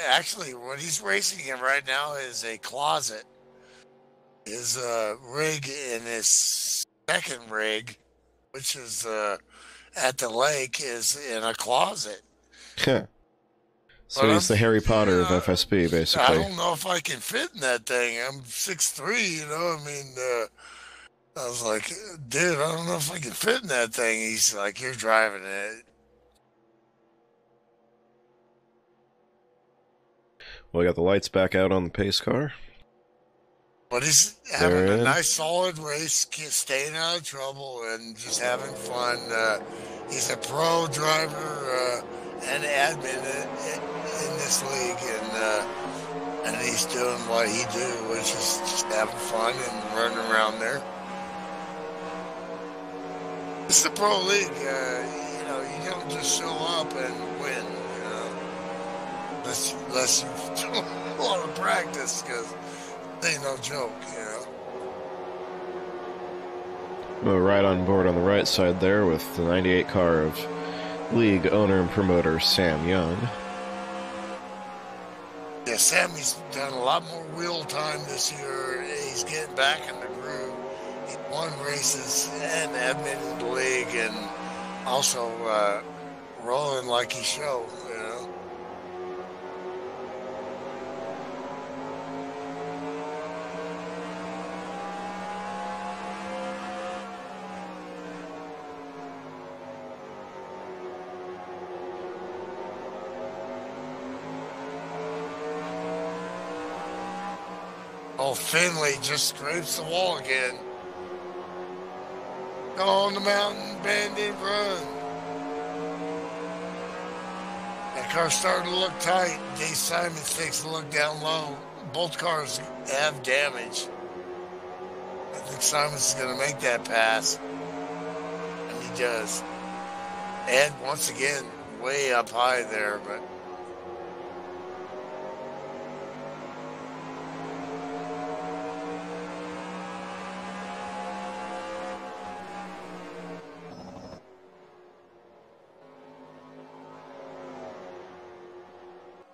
actually what he's racing in right now is a closet. His rig in his second rig, which is at the lake, is in a closet. So he's the Harry Potter of FSB, basically. I don't know if I can fit in that thing. I'm 6'3", I was like, dude, I don't know if I can fit in that thing. He's like, you're driving it. Well, we got the lights back out on the pace car. But he's having a nice, solid race, staying out of trouble, and just having fun. He's a pro driver and admin in this league, and he's doing what he do, which is just having fun and running around there. It's the pro league. You don't just show up and win, unless you do a lot of practice, because it ain't no joke, We're right on board on the right side there with the 98 car of league owner and promoter Sam Young. Yeah, Sammy's done a lot more wheel time this year. He's getting back in the groove. He won races and admitted the league, and also rolling like he showed, Oh, Finley just scrapes the wall again. Go on the mountain, bandit, run. That car's starting to look tight. Dave Simons takes a look down low. Both cars have damage. I think Simons is going to make that pass. And he does. Ed, once again, way up high there, but...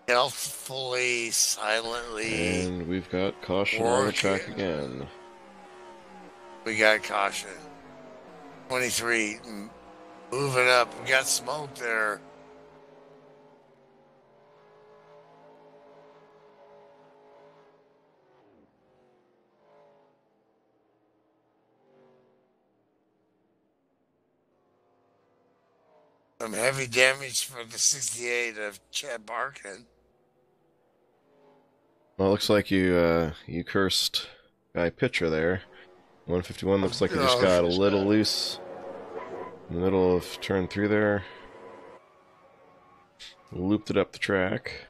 Stealthily, silently. And we've got caution on the track again. We got caution. 23, moving up. We got smoke there. Some heavy damage for the 68 of Chad Barkin. Well, it looks like you cursed Guy Pitcher there. 151 looks like he just got a little loose in the middle of turn 3 there. Looped it up the track.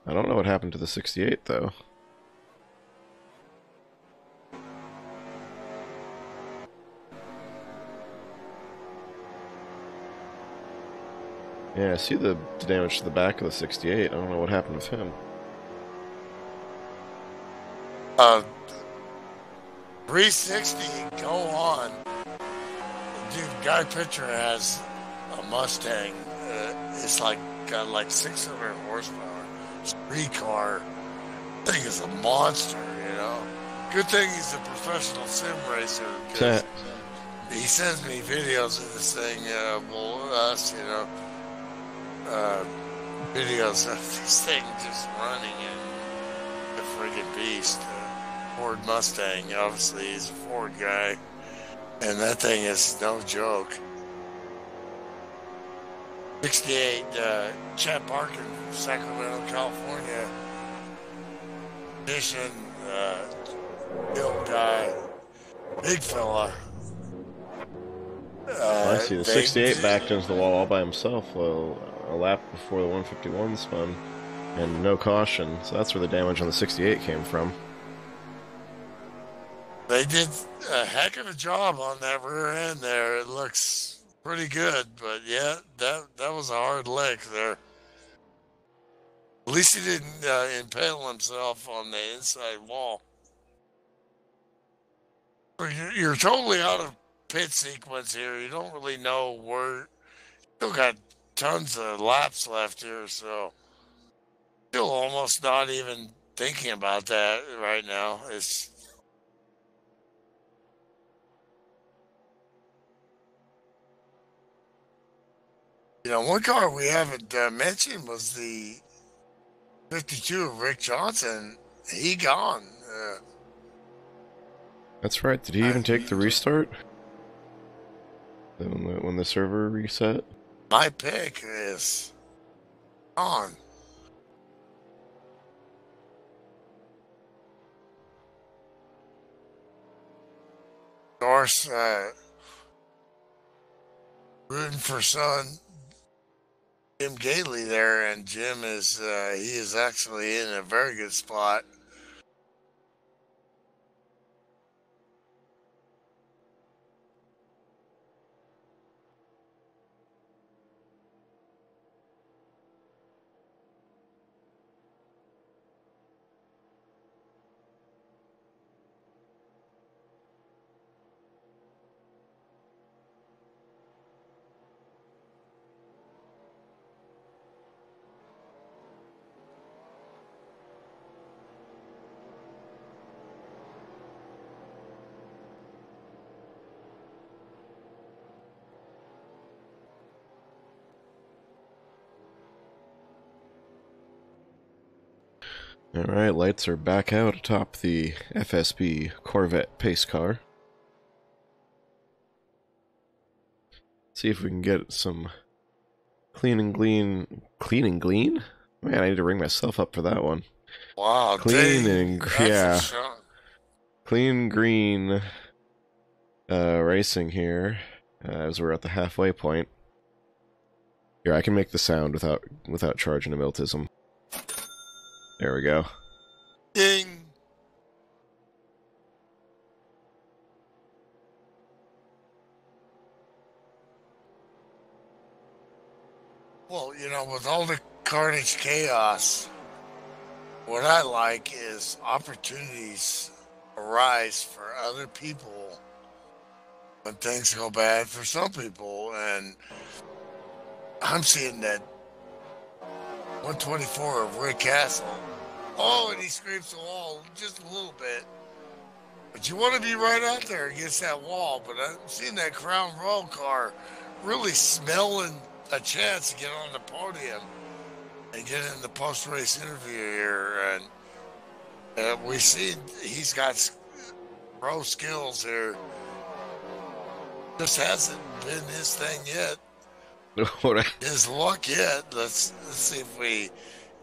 I don't know what happened to the 68 though. Yeah, I see the damage to the back of the 68. I don't know what happened with him. 360, go on. Dude, Guy Pitcher has a Mustang. It's got like 600 horsepower. It's a 3-car. Thing is a monster, Good thing he's a professional sim racer, because he sends me videos of this thing, videos of this thing just running in a friggin' beast. Ford Mustang, obviously he's a Ford guy, and that thing is no joke. 68, Chad Parkin from Sacramento, California. Mission, built guy, big fella. I see the 68 backed into the wall all by himself a lap before the 151 spun, and no caution, so that's where the damage on the 68 came from. They did a heck of a job on that rear end there. It looks pretty good, but yeah, that was a hard lick there. At least he didn't impale himself on the inside wall. You're totally out of pit sequence here. You don't really know where. Still got tons of laps left here, so still almost not even thinking about that right now. It's one car we haven't mentioned was the 52 of Rick Johnson. He gone. That's right. Did he even take the restart? When the server reset? My pick is on. Of course, rooting for son Jim Gately there, and Jim is he is actually in a very good spot. Alright, lights are back out atop the FSB Corvette pace car. See if we can get some clean and glean. Clean and glean? Man, I need to ring myself up for that one. Wow, clean and yeah, clean green racing here as we're at the halfway point. Here, I can make the sound without charging a miltism. There we go. Ding. Well, with all the carnage chaos, what I like is opportunities arise for other people when things go bad for some people, and I'm seeing that 124 of Rick Castle. Oh, and he scrapes the wall just a little bit. But you want to be right out there against that wall. But I'm seeing that Crown Royal car really smelling a chance to get on the podium and get in the post-race interview here. And we see he's got pro skills here. Just hasn't been his thing yet. His luck yet. Let's see if we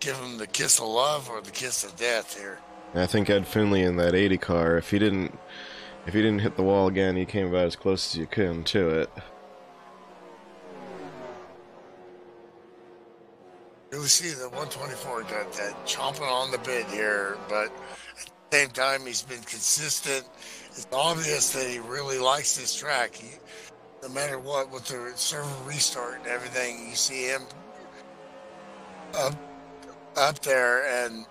give him the kiss of love or the kiss of death here. I think Ed Finley in that 80 car, if he didn't hit the wall again, he came about as close as you could to it. Really see the 124 got that chomping on the bit here, but at the same time he's been consistent. It's obvious that he really likes this track. No matter what, with the server restart and everything, you see him up there, and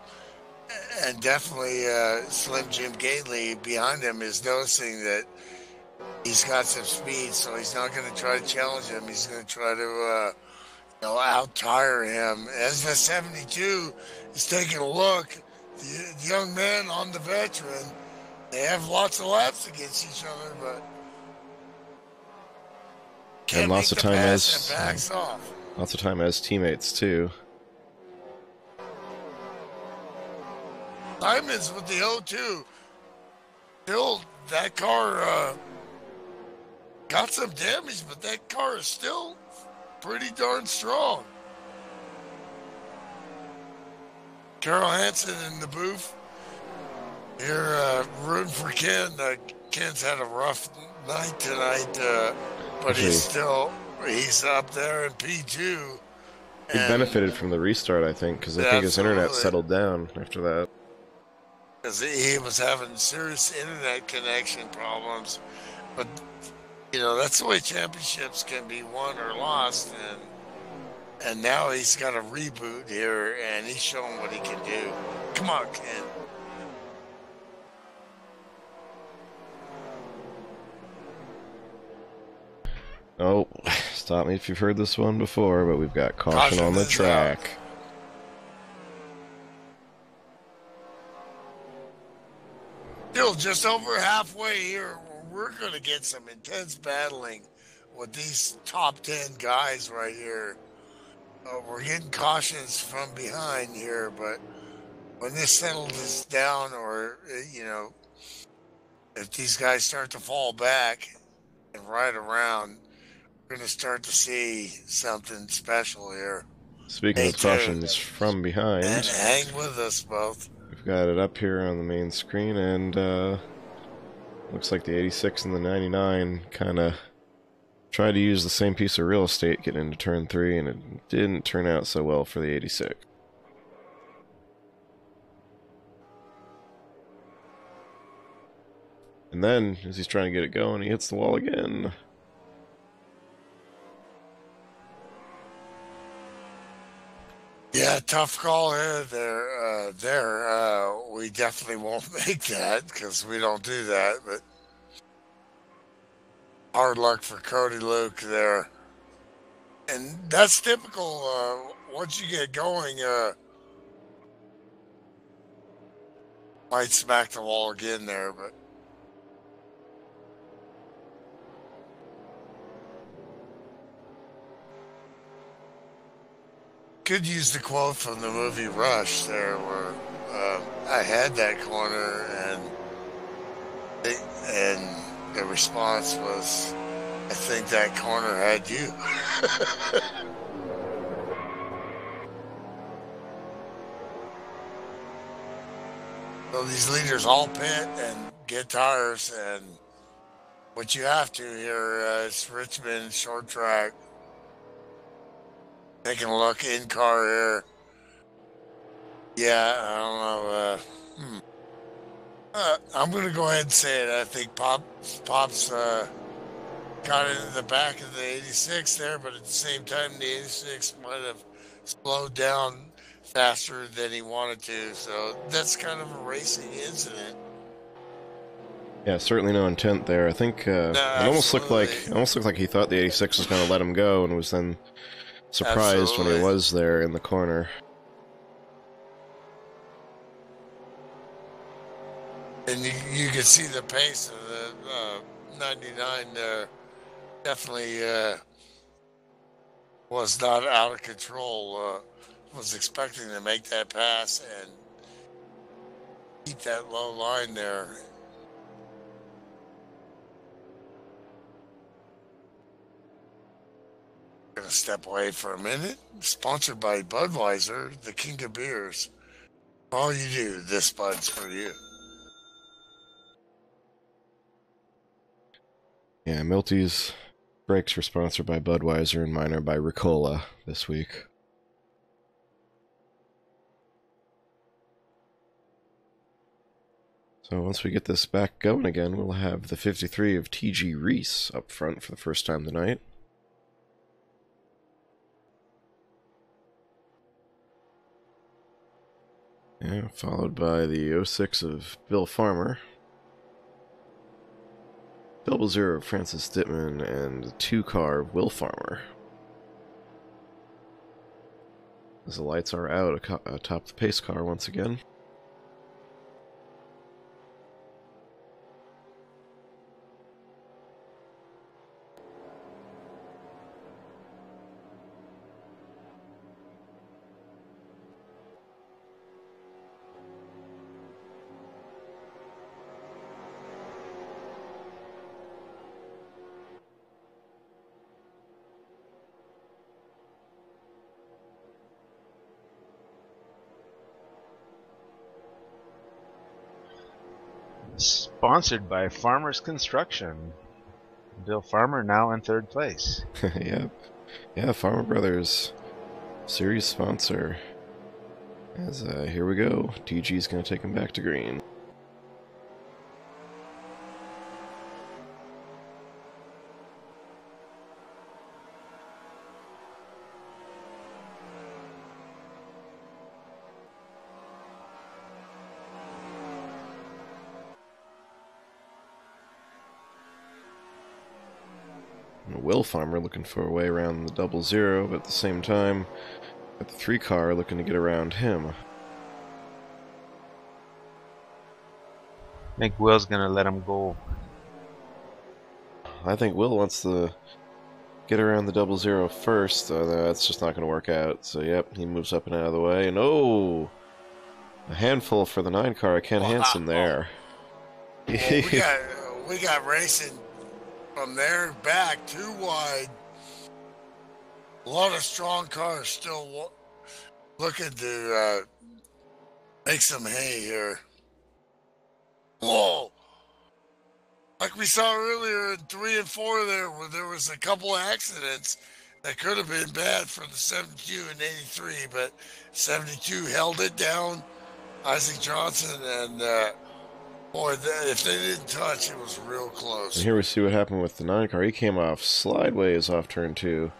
definitely Slim Jim Gately behind him is noticing that he's got some speed, so he's not going to try to challenge him. He's going to try to out-tire him. As the 72 is taking a look, the young man on the veteran, They have lots of laps against each other, but can't And make lots of the time pass as and backs off. lots of time as teammates too. Simon's with the 0-2. Still, that car got some damage, but that car is still pretty darn strong. Carol Hansen in the booth. Here, rooting for Ken. Ken's had a rough night tonight, but he's up there in P2. He benefited from the restart, I think, because I think his internet settled down after that. Because he was having serious internet connection problems. But, you know, that's the way championships can be won or lost. And now he's got a reboot here, and he's showing what he can do. Come on, Ken. Oh, stop me if you've heard this one before, but we've got caution on the track. Still just over halfway here. We're going to get some intense battling with these top 10 guys right here. We're getting cautions from behind here, but when this settles down, or, you know, if these guys start to fall back and ride around, we're going to start to see something special here. Speaking of cautions from behind, and hang with us both. We've got it up here on the main screen, and looks like the 86 and the 99 kind of tried to use the same piece of real estate getting into turn 3, and it didn't turn out so well for the 86. And then, as he's trying to get it going, he hits the wall again. Yeah, tough call here. We definitely won't make that because we don't do that. But hard luck for Cody Luke there. And that's typical. Once you get going, might smack the wall again there, but. Could use the quote from the movie Rush there, where I had that corner, and the response was, "I think that corner had you." So these leaders all pit and get tires, and what you have to here is Richmond short track. Taking a look in car here. Yeah, I don't know. I'm going to go ahead and say it. I think Pops got into the back of the 86 there, but at the same time, the 86 might have slowed down faster than he wanted to. So that's kind of a racing incident. Yeah, certainly no intent there. I think it almost looked like he thought the 86 was going to let him go, and was then surprised when he was there in the corner. And you can see the pace of the 99 there. Definitely was not out of control. Was expecting to make that pass and keep that low line there. Gonna step away for a minute. Sponsored by Budweiser, the king of beers. All you do, this Bud's for you. Yeah, Milty's brakes were sponsored by Budweiser, and mine are by Ricola this week. So once we get this back going again, we'll have the 53 of T.G. Reese up front for the first time tonight. Yeah, followed by the 06 of Bill Farmer. 00 of Francis Dittman, and the 2 car of Will Farmer. As the lights are out atop the pace car once again. Sponsored by Farmers Construction. Bill Farmer now in 3rd place. Yep. Yeah, Farmer Brothers. Series sponsor. As here we go. TG's gonna take him back to green. Will Farmer looking for a way around the 00, but at the same time, got the 3 car looking to get around him. I think Will's gonna let him go. I think Will wants to get around the 00 first. That's just not going to work out. So, yep, he moves up and out of the way. And, oh! A handful for the 9 car. Ken Hansen there. Well, we got racing from there back, 2 wide. A lot of strong cars still looking to make some hay here. Whoa! Like we saw earlier in 3 and 4 there, where there was a couple of accidents that could have been bad for the 72 and 83, but 72 held it down. Isaac Johnson and boy, if they didn't touch, it was real close. And here we see what happened with the 9 car. He came off slideways off turn 2.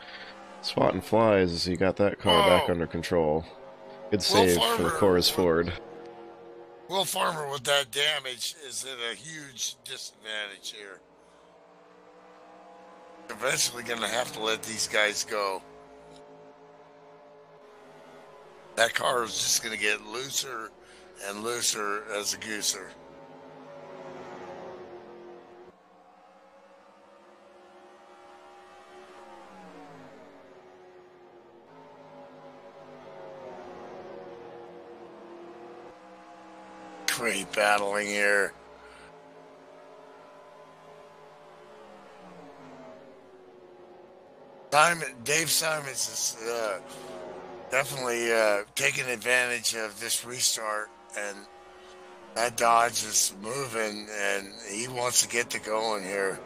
Swatting flies as he got that car back under control. Good save for the Coors Ford. Will Farmer with that damage is at a huge disadvantage here. Eventually going to have to let these guys go. That car is just going to get looser and looser as a gooser. Great battling here. Dave Simons is definitely taking advantage of this restart, and that Dodge is moving, and he wants to get to going here.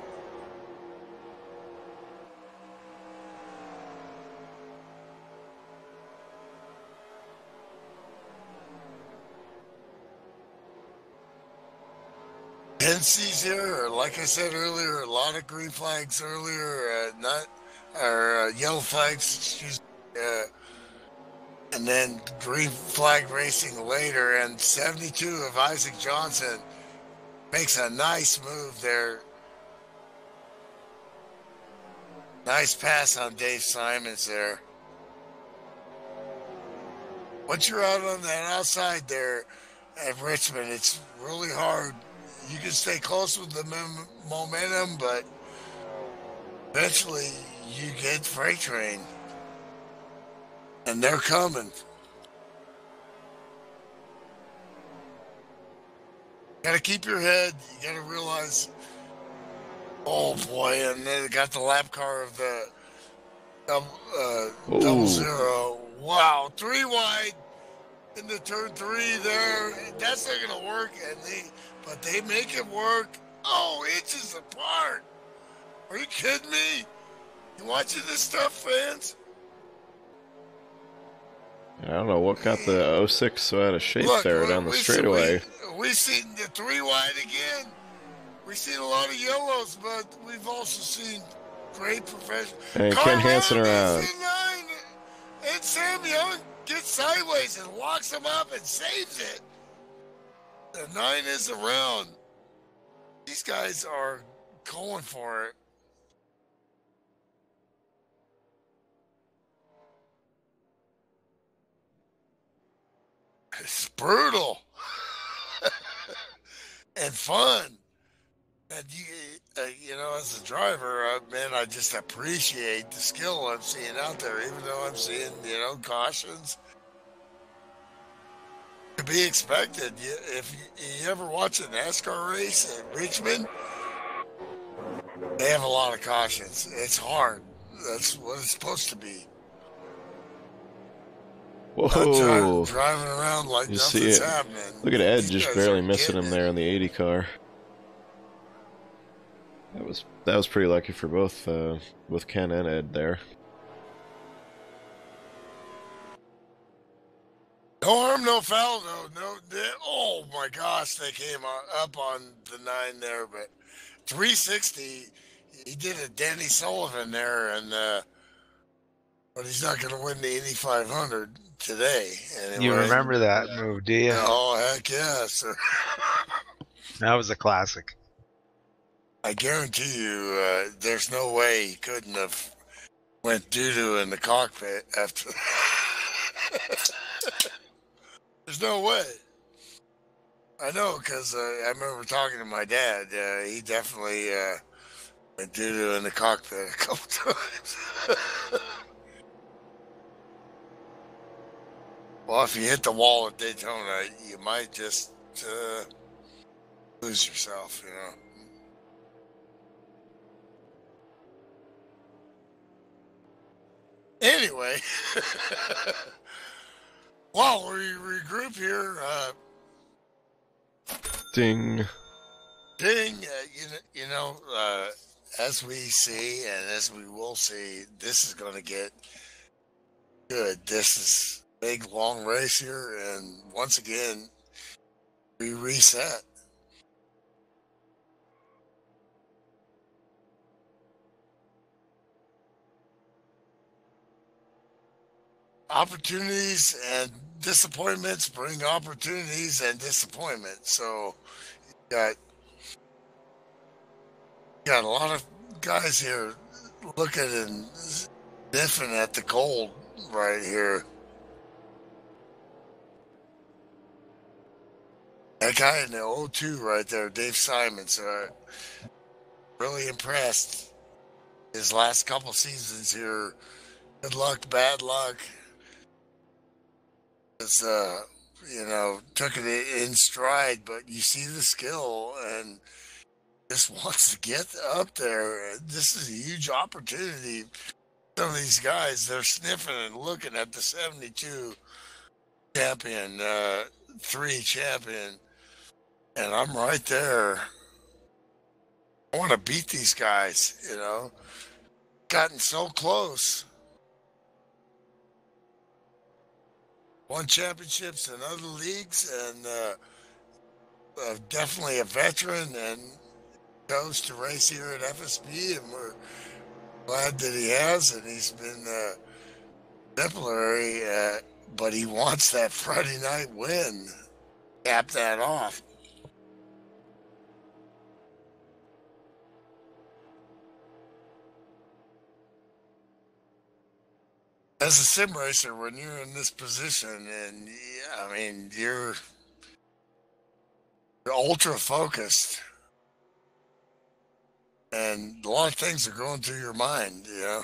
Pence's here, like I said earlier, a lot of green flags earlier, yellow flags, excuse me, and then green flag racing later, and 72 of Isaac Johnson makes a nice move there. Nice pass on Dave Simons there. Once you're out on that outside there at Richmond, it's really hard. You can stay close with the momentum, but eventually you get freight train. And they're coming. You gotta keep your head. You gotta realize, oh boy, and then they got the lap car of the 00. Wow, 3 wide in the turn 3 there. That's not gonna work, but they make it work. Oh, inches apart. Are you kidding me? You watching this stuff, fans? I don't know what got the 06 so out of shape there down the straightaway. We've seen the 3 wide again. We've seen a lot of yellows, but we've also seen great professional. And Ken Hansen around. And Sam Young gets sideways and locks him up and saves it. The 9 is around. These guys are going for it. It's brutal and fun. And you know, as a driver, man, I just appreciate the skill I'm seeing out there, even though I'm seeing, cautions. To be expected. If you ever watch a NASCAR race at Richmond, they have a lot of cautions. It's hard. That's what it's supposed to be. Whoa! Driving around like nothing's happening. Look at Ed just barely missing him there on the 80 car. That was pretty lucky for both Ken and Ed there. No harm, no foul, oh my gosh, they came up on the 9 there, but 360, he did a Danny Sullivan there, and but he's not going to win the Indy 500 today. Anyway. You remember that move, do you? Oh, heck yeah, sir. That was a classic. I guarantee you, there's no way he couldn't have went doo-doo in the cockpit after. There's no way. I know, because I remember talking to my dad. He definitely went doo-doo in the cockpit a couple times. Well, if you hit the wall at Daytona, you might just lose yourself, you know. Anyway, while we regroup here, Ding. ding, as we see and as we will see, this is going to get good. This is a big, long race here, and once again, we reset. Opportunities and disappointments bring opportunities and disappointments. So you got a lot of guys here looking and sniffing at the cold right here. That guy in the 0-2 right there, Dave Simons, really impressed. His last couple seasons here, good luck, bad luck. It's, took it in stride, but you see the skill and just wants to get up there. This is a huge opportunity. Some of these guys, they're sniffing and looking at the 72 champion, 3 champion, and I'm right there. I want to beat these guys, you know. Gotten so close. Won championships in other leagues, and definitely a veteran, and goes to race here at FSB, and we're glad that he has, and he's been exemplary, but he wants that Friday night win. Cap that off. As a sim racer, when you're in this position, and I mean, you're ultra focused, and a lot of things are going through your mind, you know.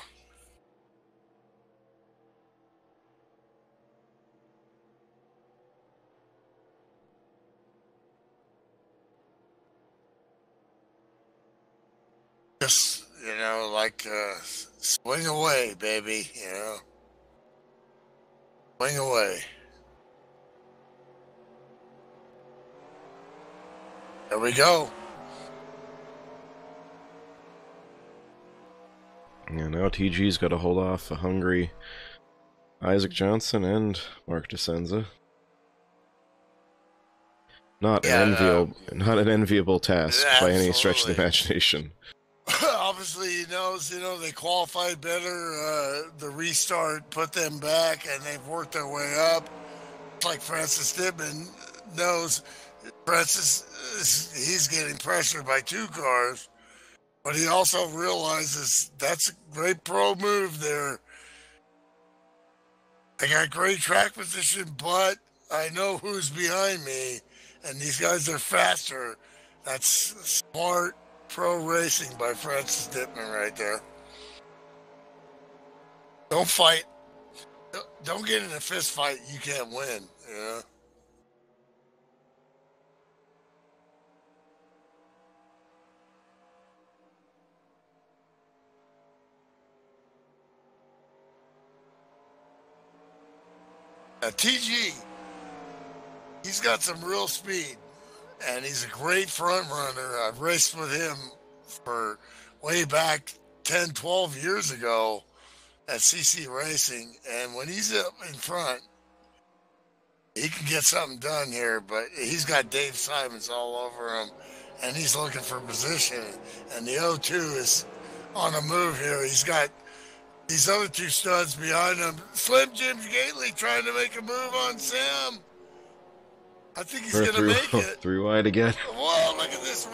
Just, like swing away, baby, you know. Swing away. There we go. And now TG's got to hold off a hungry Isaac Johnson and Mark DeSenza. Not an enviable task by any stretch of the imagination. Obviously, he knows, they qualified better. The restart put them back, and they've worked their way up. Like Francis Dibman knows, he's getting pressured by 2 cars, but he also realizes that's a great pro move there. I got great track position, but I know who's behind me, and these guys are faster. That's smart pro racing by Francis Dittman right there. Don't fight. Don't get in a fist fight. You can't win, you know? Now, TG, he's got some real speed, and he's a great front runner. I've raced with him for way back 10, 12 years ago at CC Racing. And when he's up in front, he can get something done here, but he's got Dave Simons all over him, and he's looking for position. And the O2 is on a move here. He's got these other two studs behind him. Slim Jim Gately trying to make a move on Sam. I think he's going to make it. 3 wide again. Whoa, look at this.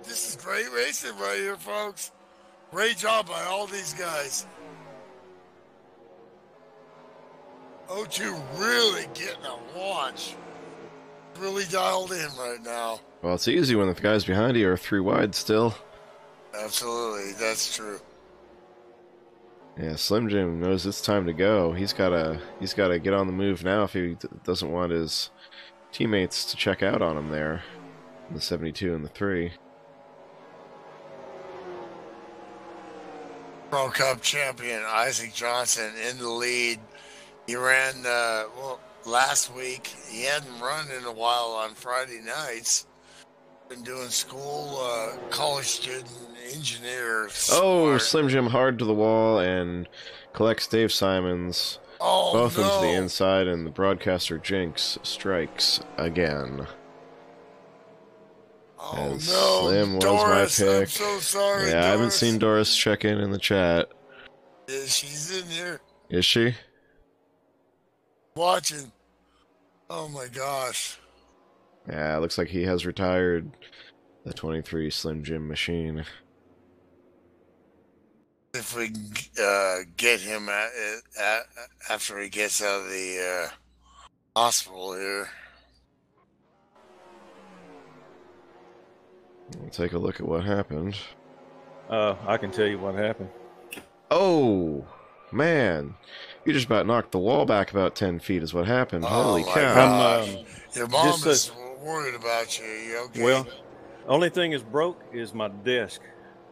This is great racing right here, folks. Great job by all these guys. O2 really getting a launch. Really dialed in right now. Well, it's easy when the guys behind you are 3 wide still. Absolutely, that's true. Yeah, Slim Jim knows it's time to go. He's gotta get on the move now if he doesn't want his teammates to check out on him there. The 72 and the 3. Pro Cup champion Isaac Johnson in the lead. He ran, last week. He hadn't run in a while on Friday nights. Been doing school, college student, engineer. Oh, Slim Jim hard to the wall and collects Dave Simons. Oh, both no. into the inside, and the broadcaster Jinx strikes again. Oh, As no. Slim Doris, was my pick. I'm so sorry, Yeah, I haven't Doris. seen Doris check in the chat. Yeah, she's in here Is she? watching. Oh, my gosh. Yeah, it looks like he has retired the 23 Slim Jim machine. If we get him after he gets out of the hospital here. We'll take a look at what happened. I can tell you what happened. Oh, man. You just about knocked the wall back about 10 feet is what happened. Oh, Holy my cow. gosh. Your mom just is worried about you. You okay? Well, only thing is broke is my desk.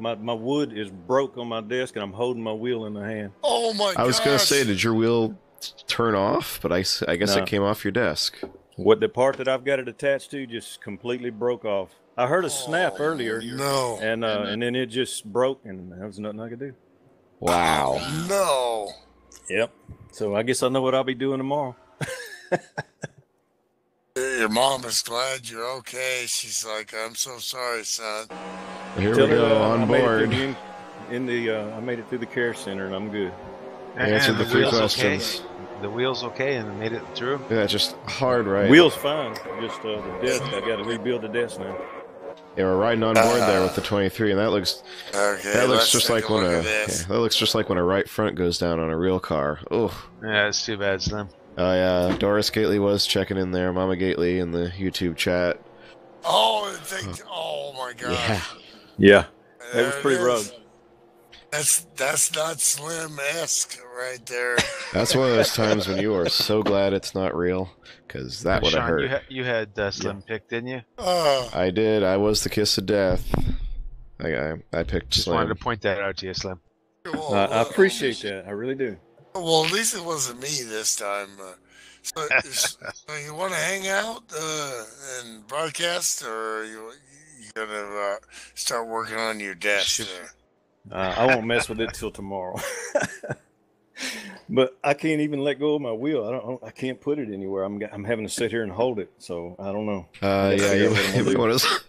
My wood is broke on my desk, and I'm holding my wheel in the hand. Oh, my gosh. I was going to say, did your wheel turn off? But I guess No. it came off your desk. What the part that I've got it attached to just completely broke off. I heard a snap earlier, No. and then it just broke, and there was nothing I could do. Wow. No. Yep. So I guess I know what I'll be doing tomorrow. Your mom is glad you're okay. She's like, I'm so sorry, son. Here Tell we her, go, I on made it board. through I made it through the care center, and I'm good. I answered the 3 wheel's questions. Okay. The wheel's okay and made it through. Yeah, just hard right. Wheel's fine. Just the desk. I got to rebuild the desk now. Yeah, we're riding on board there with the 23, and that looks Okay, looks let's just take like a when look a at this. that looks just like when a right front goes down on a real car. Oh. Yeah, it's too bad, Slim. Oh yeah, Doris Gately was checking in there, Mama Gately in the YouTube chat. Oh, my gosh. Yeah. There It was pretty is. rough. That's not Slim-esque right there. That's one of those times when you are so glad it's not real, because that would have Sean, hurt. you had Slim picked, didn't you? Oh, I did. I was the kiss of death. I picked Just wanted to Slim. point that out to you, Slim. well, I appreciate that. I really do. Well, at least it wasn't me this time. So you want to hang out and broadcast, or you gonna start working on your desk there? I won't mess with it till tomorrow. But I can't even let go of my wheel. I can't put it anywhere. I'm having to sit here and hold it. So I don't know. Yeah, you might want to.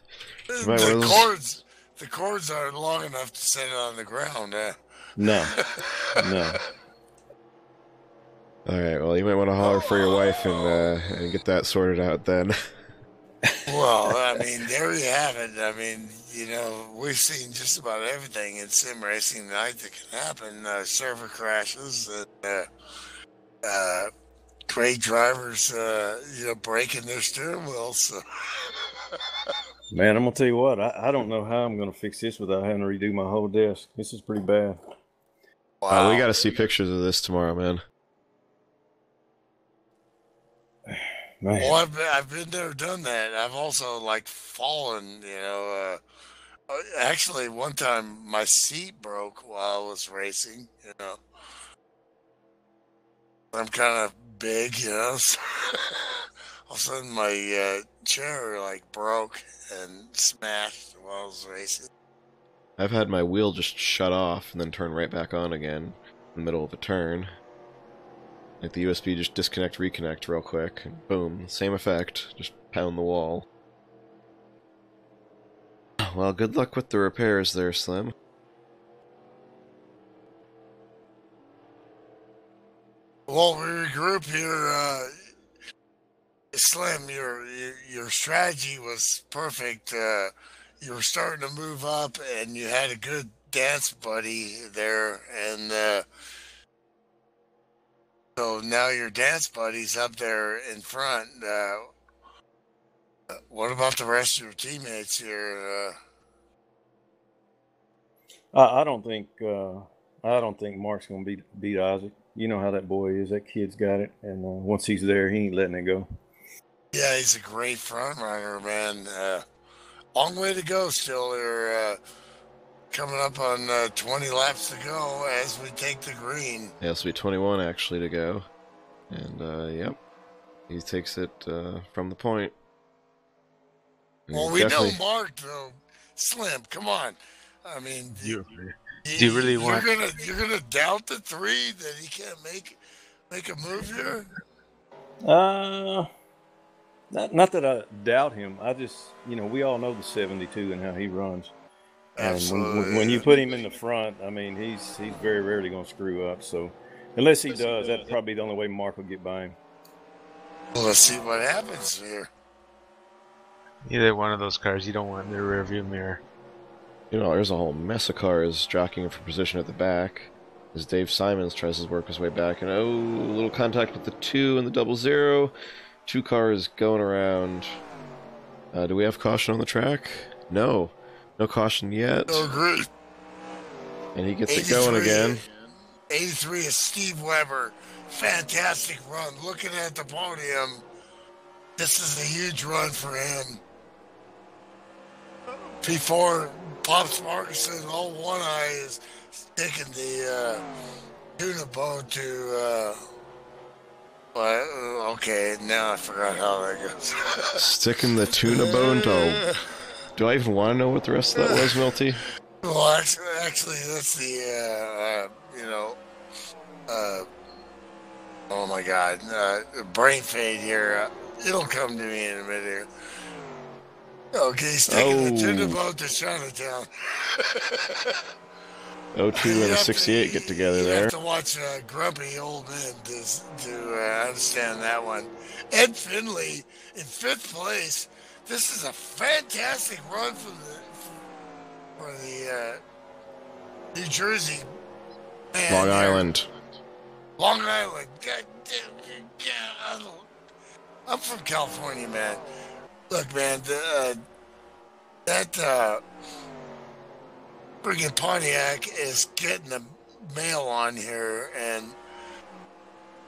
The cords aren't long enough to set it on the ground. No. All right. Well, you might want to holler for your wife and get that sorted out then. Well, I mean, there you have it. I mean, we've seen just about everything in sim racing tonight that can happen. Server crashes and great drivers, breaking their steering wheels. So. Man, I'm going to tell you what. I don't know how I'm going to fix this without having to redo my whole desk. This is pretty bad. Wow. We got to see pictures of this tomorrow, man. Man. Well, I've been there, done that. I've also fallen. Actually, one time my seat broke while I was racing. I'm kind of big, So all of a sudden my chair broke and smashed while I was racing. I've had my wheel just shut off and then turn right back on again in the middle of a turn. Like the USB just disconnect, reconnect real quick, and boom, same effect, just pound the wall. Well, good luck with the repairs there, Slim. Well, we regroup here. Slim, your strategy was perfect. You were starting to move up, and you had a good dance buddy there, and so now your dance buddy's up there in front. What about the rest of your teammates here? I don't think Mark's gonna beat Isaac. You know how that boy is. That kid's got it, and once he's there, he ain't letting it go. Yeah, he's a great front runner, man. Long way to go still. They're coming up on 20 laps to go as we take the green. Yeah, it'll be 21 actually to go. And, yep, he takes it from the point. Well, we know Mark, though. Slim, come on. I mean, Do you really want? You're gonna doubt the 3 that he can't make a move here? Not that I doubt him. I just, we all know the 72 and how he runs. Absolutely. When you put him in the front, I mean, he's very rarely going to screw up. So unless he does, that'd probably be the only way Mark will get by him. Well, let's see what happens here. Either one of those cars you don't want in the rearview mirror. There's a whole mess of cars jockeying for position at the back as Dave Simons tries to work his way back. And a little contact with the 2 and the 00. 2 cars going around. Do we have caution on the track? No. No caution yet. No agree. And he gets it going again. 83 is Steve Weber. Fantastic run. Looking at the podium, this is a huge run for him. P4, Pops Markinson, all One Eye is sticking the tuna bone to... okay, now I forgot how that goes. Sticking the tuna bone to... Do I even want to know what the rest of that was, Milty? Well, actually, that's the, oh my God, brain fade here. It'll come to me in a minute here. Okay, he's taking the tuna boat to Chinatown. 02 and a 68 get together there. You have to watch Grumpy Old Man to understand that one. Ed Finley in 5th place. This is a fantastic run for the New Jersey man. Long Island. Long Island. God damn. I'm from California, man. Look, man, that friggin' Pontiac is getting the mail on here, and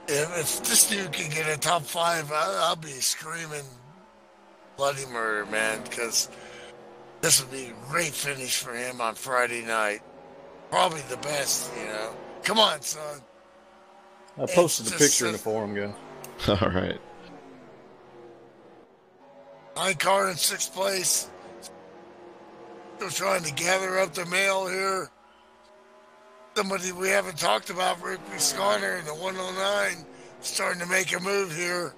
if this dude can get a top 5, I'll be screaming bloody murder, man, because this would be a great finish for him on Friday night. Probably the best, Come on, son. I posted the picture in the forum, guys. All right. 9 car in 6th place. Still trying to gather up the mail here. Somebody we haven't talked about, Rick Bisconner in the 109, starting to make a move here.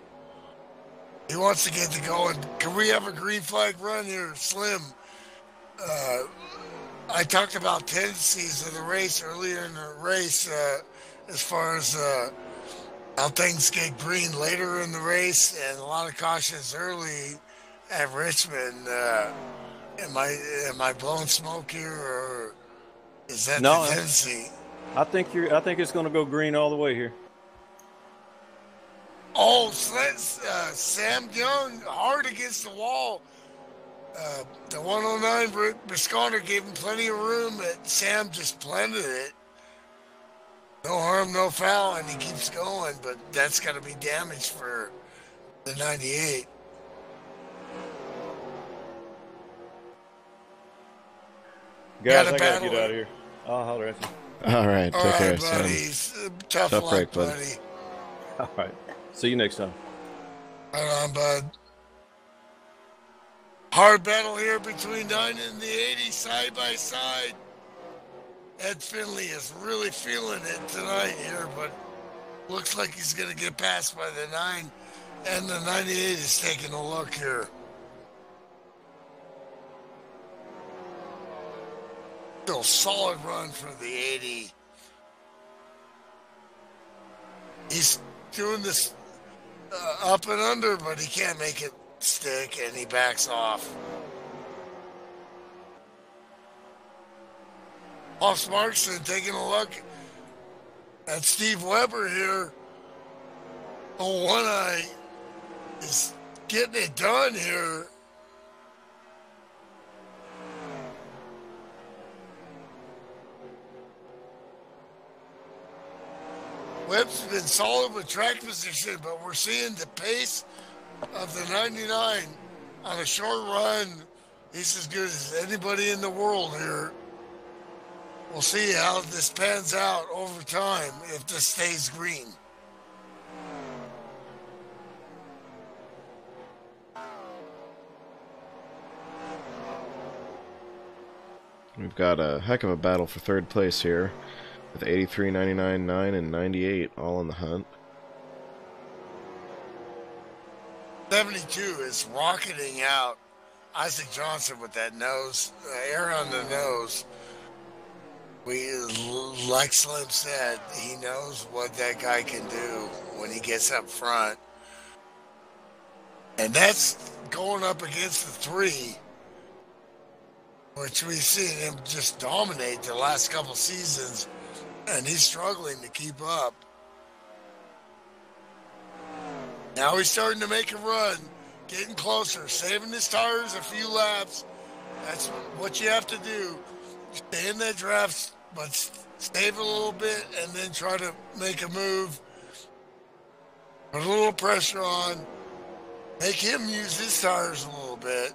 He wants to get to going. Can we have a green flag run here, Slim? I talked about tendencies of the race earlier in the race as far as how things get green later in the race and a lot of cautions early at Richmond. Am I blowing smoke here, or is that the tendency? I think it's going to go green all the way here. Oh, Sam Young hard against the wall. The 109 Bisconner gave him plenty of room, but Sam just blended it. No harm, no foul, and he keeps going, but that's got to be damage for the 98. Guys, I got to get out of here. I'll holler at you. All right, take care, Sam. Buddy. Tough luck, break, buddy. All right. See you next time. Right on, bud. Hard battle here between 9 and the 80, side by side. Ed Finley is really feeling it tonight here, but looks like he's going to get passed by the 9, and the 98 is taking a look here. Still solid run for the 80. He's doing this up and under, but he can't make it stick, and he backs off. Hoffs Markson taking a look at Steve Weber here. Oh, One Eye is getting it done here. Webb's been solid with track position, but we're seeing the pace of the 99 on a short run. He's as good as anybody in the world here. We'll see how this pans out over time if this stays green. We've got a heck of a battle for third place here, with 83, 99, 9, and 98 all in the hunt. 72 is rocketing out Isaac Johnson with that nose, air on the nose. Like Slim said, he knows what that guy can do when he gets up front. And that's going up against the 3, which we've seen him just dominate the last couple seasons, and he's struggling to keep up. Now he's starting to make a run, getting closer, saving his tires a few laps. That's what you have to do. Stay in that draft, but save a little bit and then try to make a move. Put a little pressure on. Make him use his tires a little bit.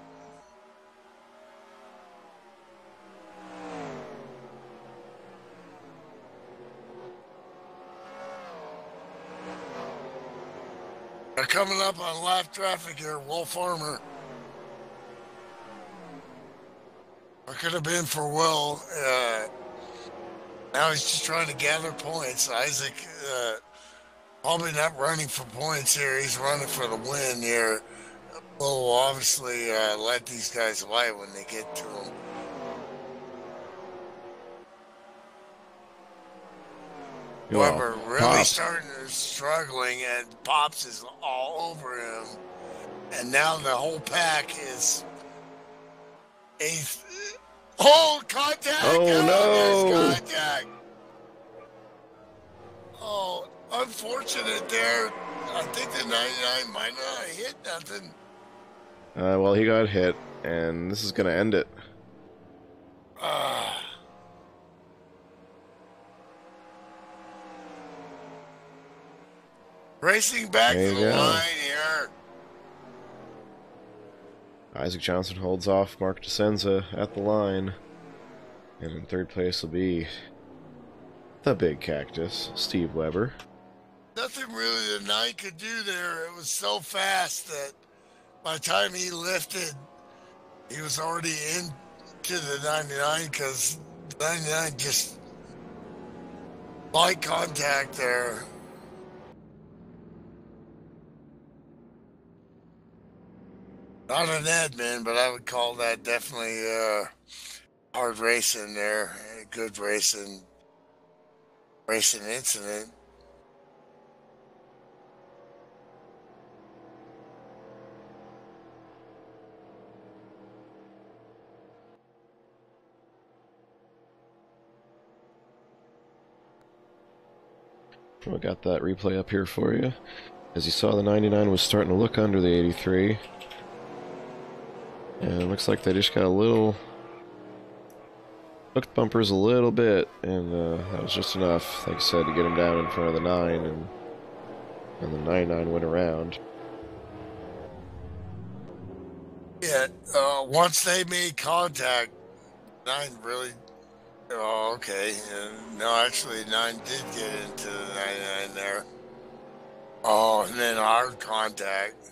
They're coming up on lap traffic here, Will Farmer. Or could have been for Will. Now he's just trying to gather points. Isaac probably not running for points here. He's running for the win here. Will will obviously let these guys light when they get to him. Weber really struggling, and Pops is all over him. And now the whole pack is eighth. Oh, contact! Oh, no! Contact! Oh, unfortunate there. I think the 99 might not have hit nothing. Well, he got hit, and this is going to end it. Racing back to the line here. Isaac Johnson holds off Mark DeSenza at the line. And in third place will be the big cactus, Steve Weber. Nothing really the 9 could do there. It was so fast that by the time he lifted, he was already into the 99 because 99 just light contact there. Not an admin, but I would call that definitely hard racing there. Good racing incident. I got that replay up here for you. As you saw, the 99 was starting to look under the 83. And it looks like they just got a little... hooked bumpers a little bit, and that was just enough, like I said, to get him down in front of the 9, and the 99 went around. Yeah, once they made contact, 9 really... Oh, okay. No, actually, 9 did get into the 99 there. Oh, and then hard contact.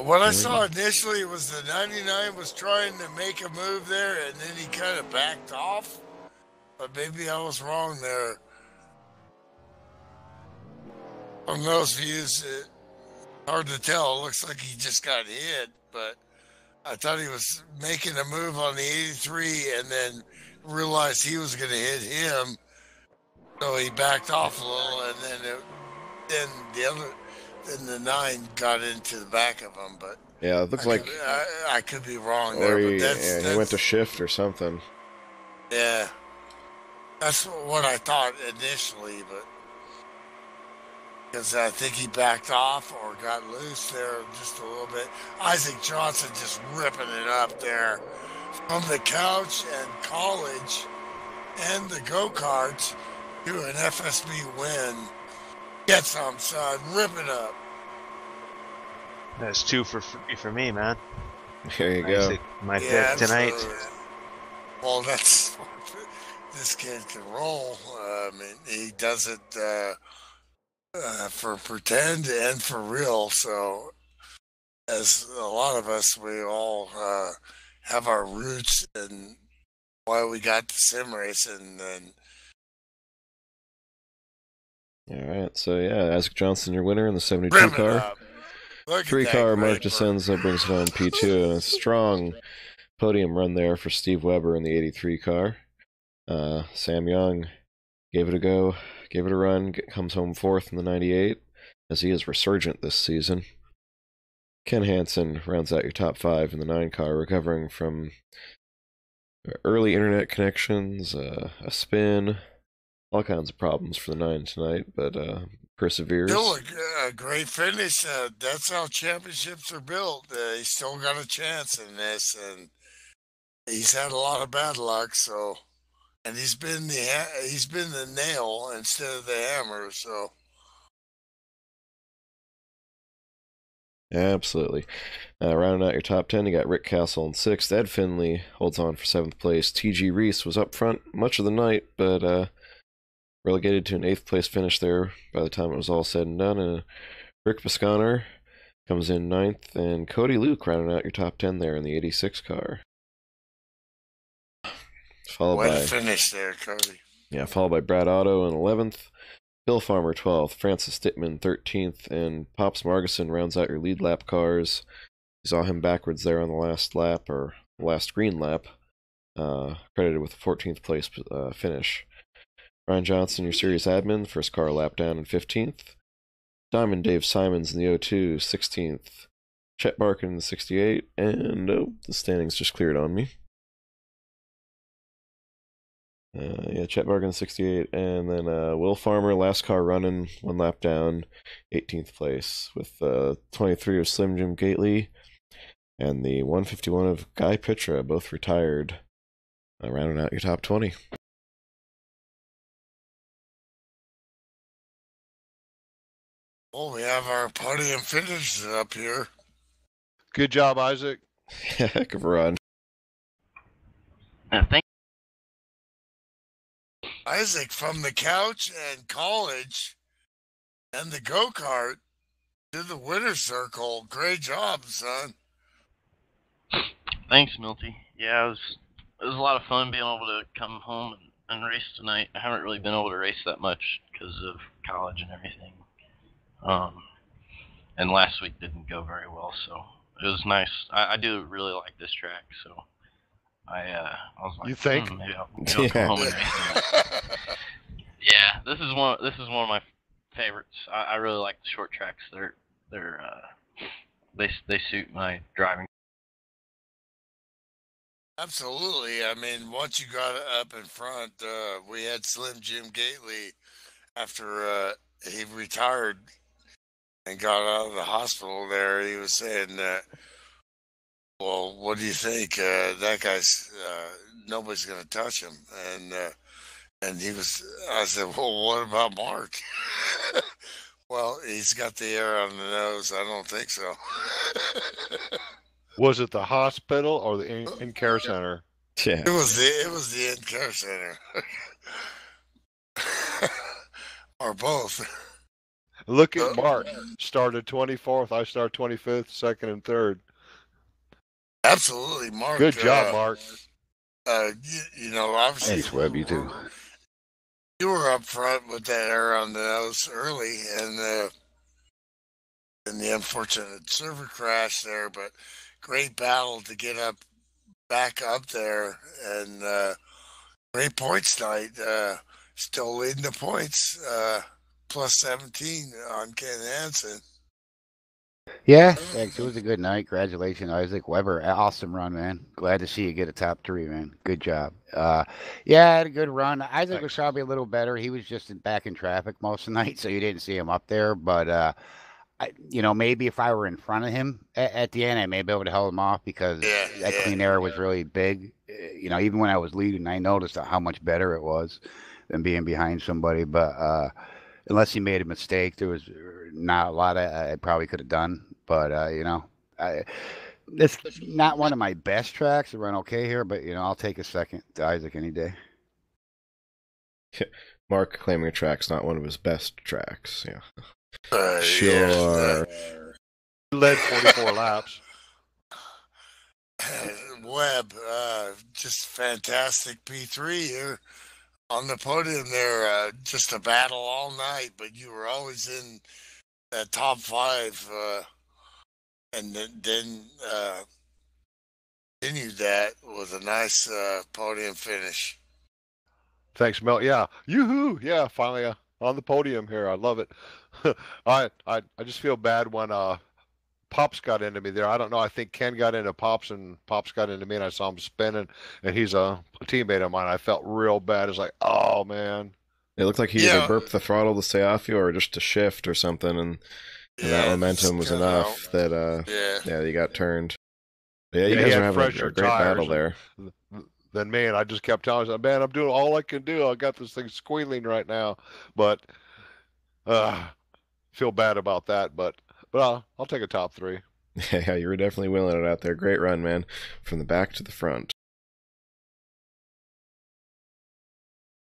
What I saw initially was the 99 was trying to make a move there, and then he kind of backed off. But maybe I was wrong there. From those views, it's hard to tell. It looks like he just got hit, but I thought he was making a move on the 83 and then realized he was going to hit him. So he backed off a little, and then the 9 got into the back of him. But yeah, it looks like I could be wrong or there. he, But he went to shift or something. Yeah, that's what I thought initially, but because I think he backed off or got loose there just a little bit. Isaac Johnson just ripping it up there from the couch and college and the go-karts to an FSB win. Get some, son. Rip it up. That's 2 for me, man. There you go. My pick tonight. Well, that's this kid can roll. I mean, he does it for pretend and for real. So, as a lot of us, we all have our roots and why we got to sim racing. And all right, so yeah, Isaac Johnson, your winner in the 72 car. 3-car Mark Desenza brings it home P2, and a strong podium run there for Steve Weber in the 83 car. Sam Young gave it a go, gave it a run, comes home 4th in the 98, as he is resurgent this season. Ken Hansen rounds out your top 5 in the 9-car, recovering from early internet connections, a spin, all kinds of problems for the 9 tonight, but perseveres. Still a great finish. That's how championships are built. He's still got a chance in this, and he's had a lot of bad luck. So, and he's been the nail instead of the hammer. So, absolutely. Rounding out your top 10, you got Rick Castle in 6th. Ed Finley holds on for 7th place. T.G. Reese was up front much of the night, but relegated to an 8th place finish there by the time it was all said and done. And Rick Bisconer comes in 9th, and Cody Luke rounding out your top 10 there in the 86 car. Way to finish there, Cody. Yeah, followed by Brad Otto in 11th, Bill Farmer 12th, Francis Dittman 13th, and Pops Margison rounds out your lead lap cars. You saw him backwards there on the last lap, or last green lap, credited with a 14th place finish. Ryan Johnson, your series admin, first car lap down in 15th. Diamond Dave Simons in the 02, 16th. Chet Barkin in the 68, and the standings just cleared on me. Chet Barkin 68, and then Will Farmer, last car running, 1 lap down, 18th place, with 23 of Slim Jim Gately and the 151 of Guy Pitra, both retired, rounding out your top 20. Well, we have our podium finishes up here. Good job, Isaac. Heck of a run. Thank Isaac from the couch and college and the go-kart to the winner's circle. Great job, son. Thanks, Milty. Yeah, it was a lot of fun being able to come home and race tonight. I haven't really been able to race that much because of college and everything. And last week didn't go very well, so it was nice. I do really like this track, so I was like, you think? Maybe I'll come home and race tonight. Yeah, this is one of my favorites. I really like the short tracks. They suit my driving. Absolutely. I mean, once you got up in front, we had Slim Jim Gately after he retired and got out of the hospital there. He was saying that, well, what do you think? That guy's, nobody's going to touch him. And he was, I said, well, what about Mark? Well, he's got the air on the nose. I don't think so. Was it the hospital or the in-care center? Yeah. It was the in-care center. Or both. Look at Mark. Started 24th. I started 25th, second, and third. Absolutely, Mark. Good job, Mark. Obviously, Thanks, Webb. You too. you were up front with that air on the nose early, and the unfortunate server crash there. But great battle to get back up there, and great points night. Still leading the points, plus 17 on Ken Hansen. Yeah, thanks. It was a good night. Congratulations, Isaac Weber. Awesome run, man. Glad to see you get a top 3, man. Good job. Yeah, I had a good run. Isaac was probably a little better. He was just back in traffic most of the night, so you didn't see him up there. But maybe if I were in front of him at the end, I may be able to hold him off because that clean air was really big. Even when I was leading, I noticed how much better it was than being behind somebody. But unless he made a mistake, there was not a lot I probably could have done. But it's not one of my best tracks to run okay here. But I'll take a second to Isaac any day. Mark claiming a track's not one of his best tracks. Yeah. Sure. Led 44 laps. Webb, just fantastic P3 here on the podium there. Just a battle all night, but you were always in that top 5, and then continued that with a nice podium finish. Thanks, Mel. Yeah, yoo-hoo. Yeah, finally on the podium here. I love it. I just feel bad when Pops got into me there. I don't know. I think Ken got into Pops and Pops got into me, and I saw him spinning, and he's a teammate of mine. I felt real bad. It's like, oh man. It looked like he either burped the throttle to stay off you or just to shift or something, and that momentum was enough that you got turned. Yeah, you guys are having a great battle there. Then man, I just kept telling myself, man, I'm doing all I can do. I got this thing squealing right now, but feel bad about that. But I'll take a top 3. Yeah, you were definitely willing it out there. Great run, man, from the back to the front.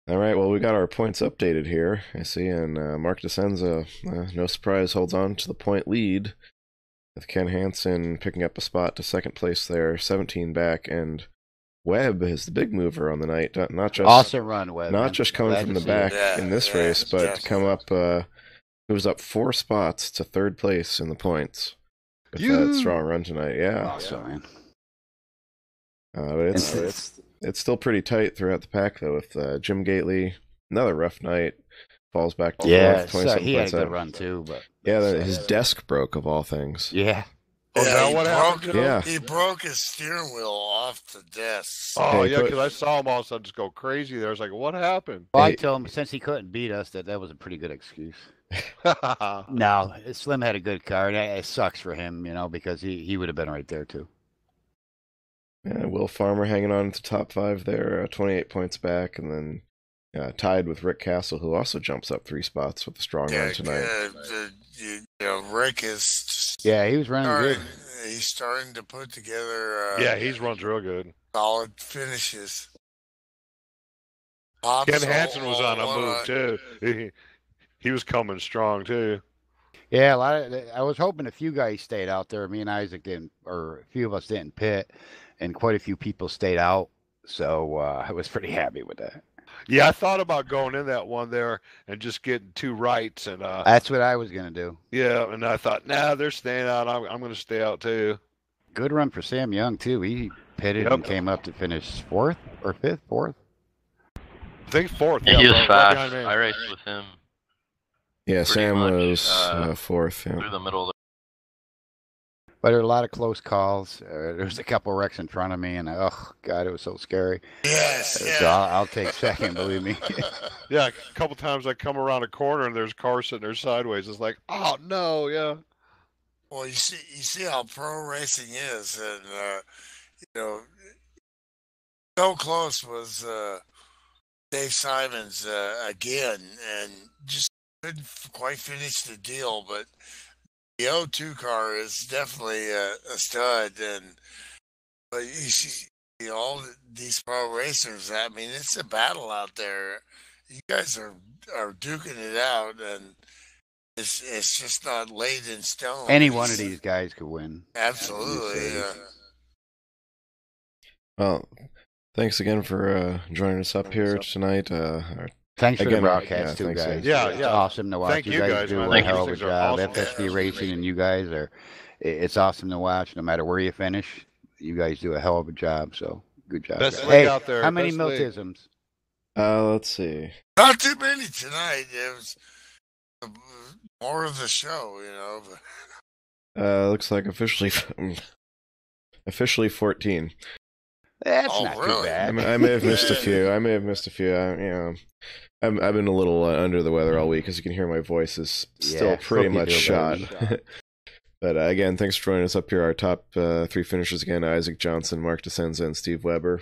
All right, well, we got our points updated here, I see, and Mark DeSenza, no surprise, holds on to the point lead, with Ken Hansen picking up a spot to second place there, 17 back, and Webb is the big mover on the night. Not just awesome run, Webb. Not just coming from the back in this race, but come up, moves up 4 spots to third place in the points with that strong run tonight. Yeah, awesome, man. It's still pretty tight throughout the pack though. With Jim Gately, another rough night, falls back to fourth. He had a good run too, but his desk broke of all things. Yeah. Oh, is that what happened? Yeah. He broke his steering wheel off the desk. Oh, yeah, because I saw him all of a sudden just go crazy there. I was like, what happened? Well, I told him since he couldn't beat us that was a pretty good excuse. No, Slim had a good car. It sucks for him, because he would have been right there too. Yeah, Will Farmer hanging on to top 5 there, 28 points back, and then tied with Rick Castle, who also jumps up 3 spots with a strong run tonight. Rick is he was running good. He's starting to put together. He's runs real good. Solid finishes. Ken Hansen was on a move too. He was coming strong too. Yeah, I was hoping a few guys stayed out there. Me and Isaac didn't, or a few of us didn't pit, and quite a few people stayed out. So I was pretty happy with that. Yeah, I thought about going in that one there and just getting 2 rights, and that's what I was gonna do. Yeah, and I thought, they're staying out. I'm gonna stay out too. Good run for Sam Young too. He pitted and came up to finish 4th or 5th, 4th. I think 4th. Yeah, he was fast. I raced with him. Yeah, Sam was 4th. Yeah. Through the middle. But there were a lot of close calls. There was a couple wrecks in front of me, and oh god, it was so scary. Yes. So I'll take second, believe me. Yeah, a couple times I come around a corner and there's cars sitting there sideways. It's like, oh no, yeah. Well, you see how pro racing is, and so close was Dave Simons again, and just couldn't quite finish the deal. But the O2 car is definitely a stud, but you see all these pro racers. I mean, it's a battle out there. You guys are duking it out, and it's just not laid in stone. Any one of these guys could win. Absolutely. Yeah. Well, thanks again for joining us up here tonight. Thanks for Again, the broadcast, yeah, too, thanks, guys. yeah. It's Yeah. awesome to watch. Thank you you guys guys, do man. a Thank hell you. of a These are job. awesome. FSB Racing and you guys are, it's awesome to watch. No matter where you finish, you guys do a hell of a job. So good job. Best guys. league Hey, out there. how many Best league. Miltisms? let's see. Not too many tonight. It was more of the show, you know. But Looks like officially 14. That's not too bad. I may have missed a few. I've been a little under the weather all week, as you can hear. My voice is still pretty much shot. But again, thanks for joining us up here. Our top 3 finishers again: Isaac Johnson, Mark DeSenza, and Steve Weber.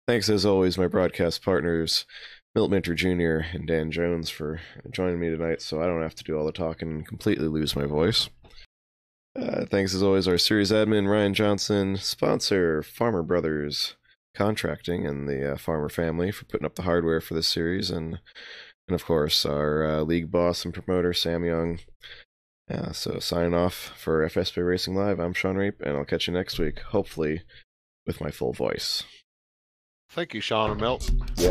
Thanks as always, my broadcast partners, Milt Minter Jr. and Dan Jones, for joining me tonight, so I don't have to do all the talking and completely lose my voice. Thanks as always, our series admin, Ryan Johnson, sponsor, Farmer Brothers Contracting and the Farmer family for putting up the hardware for this series, and of course, our league boss and promoter, Sam Young. So signing off for FSB Racing Live, I'm Sean Reap, and I'll catch you next week, hopefully with my full voice. Thank you, Sean and Milt. Yep.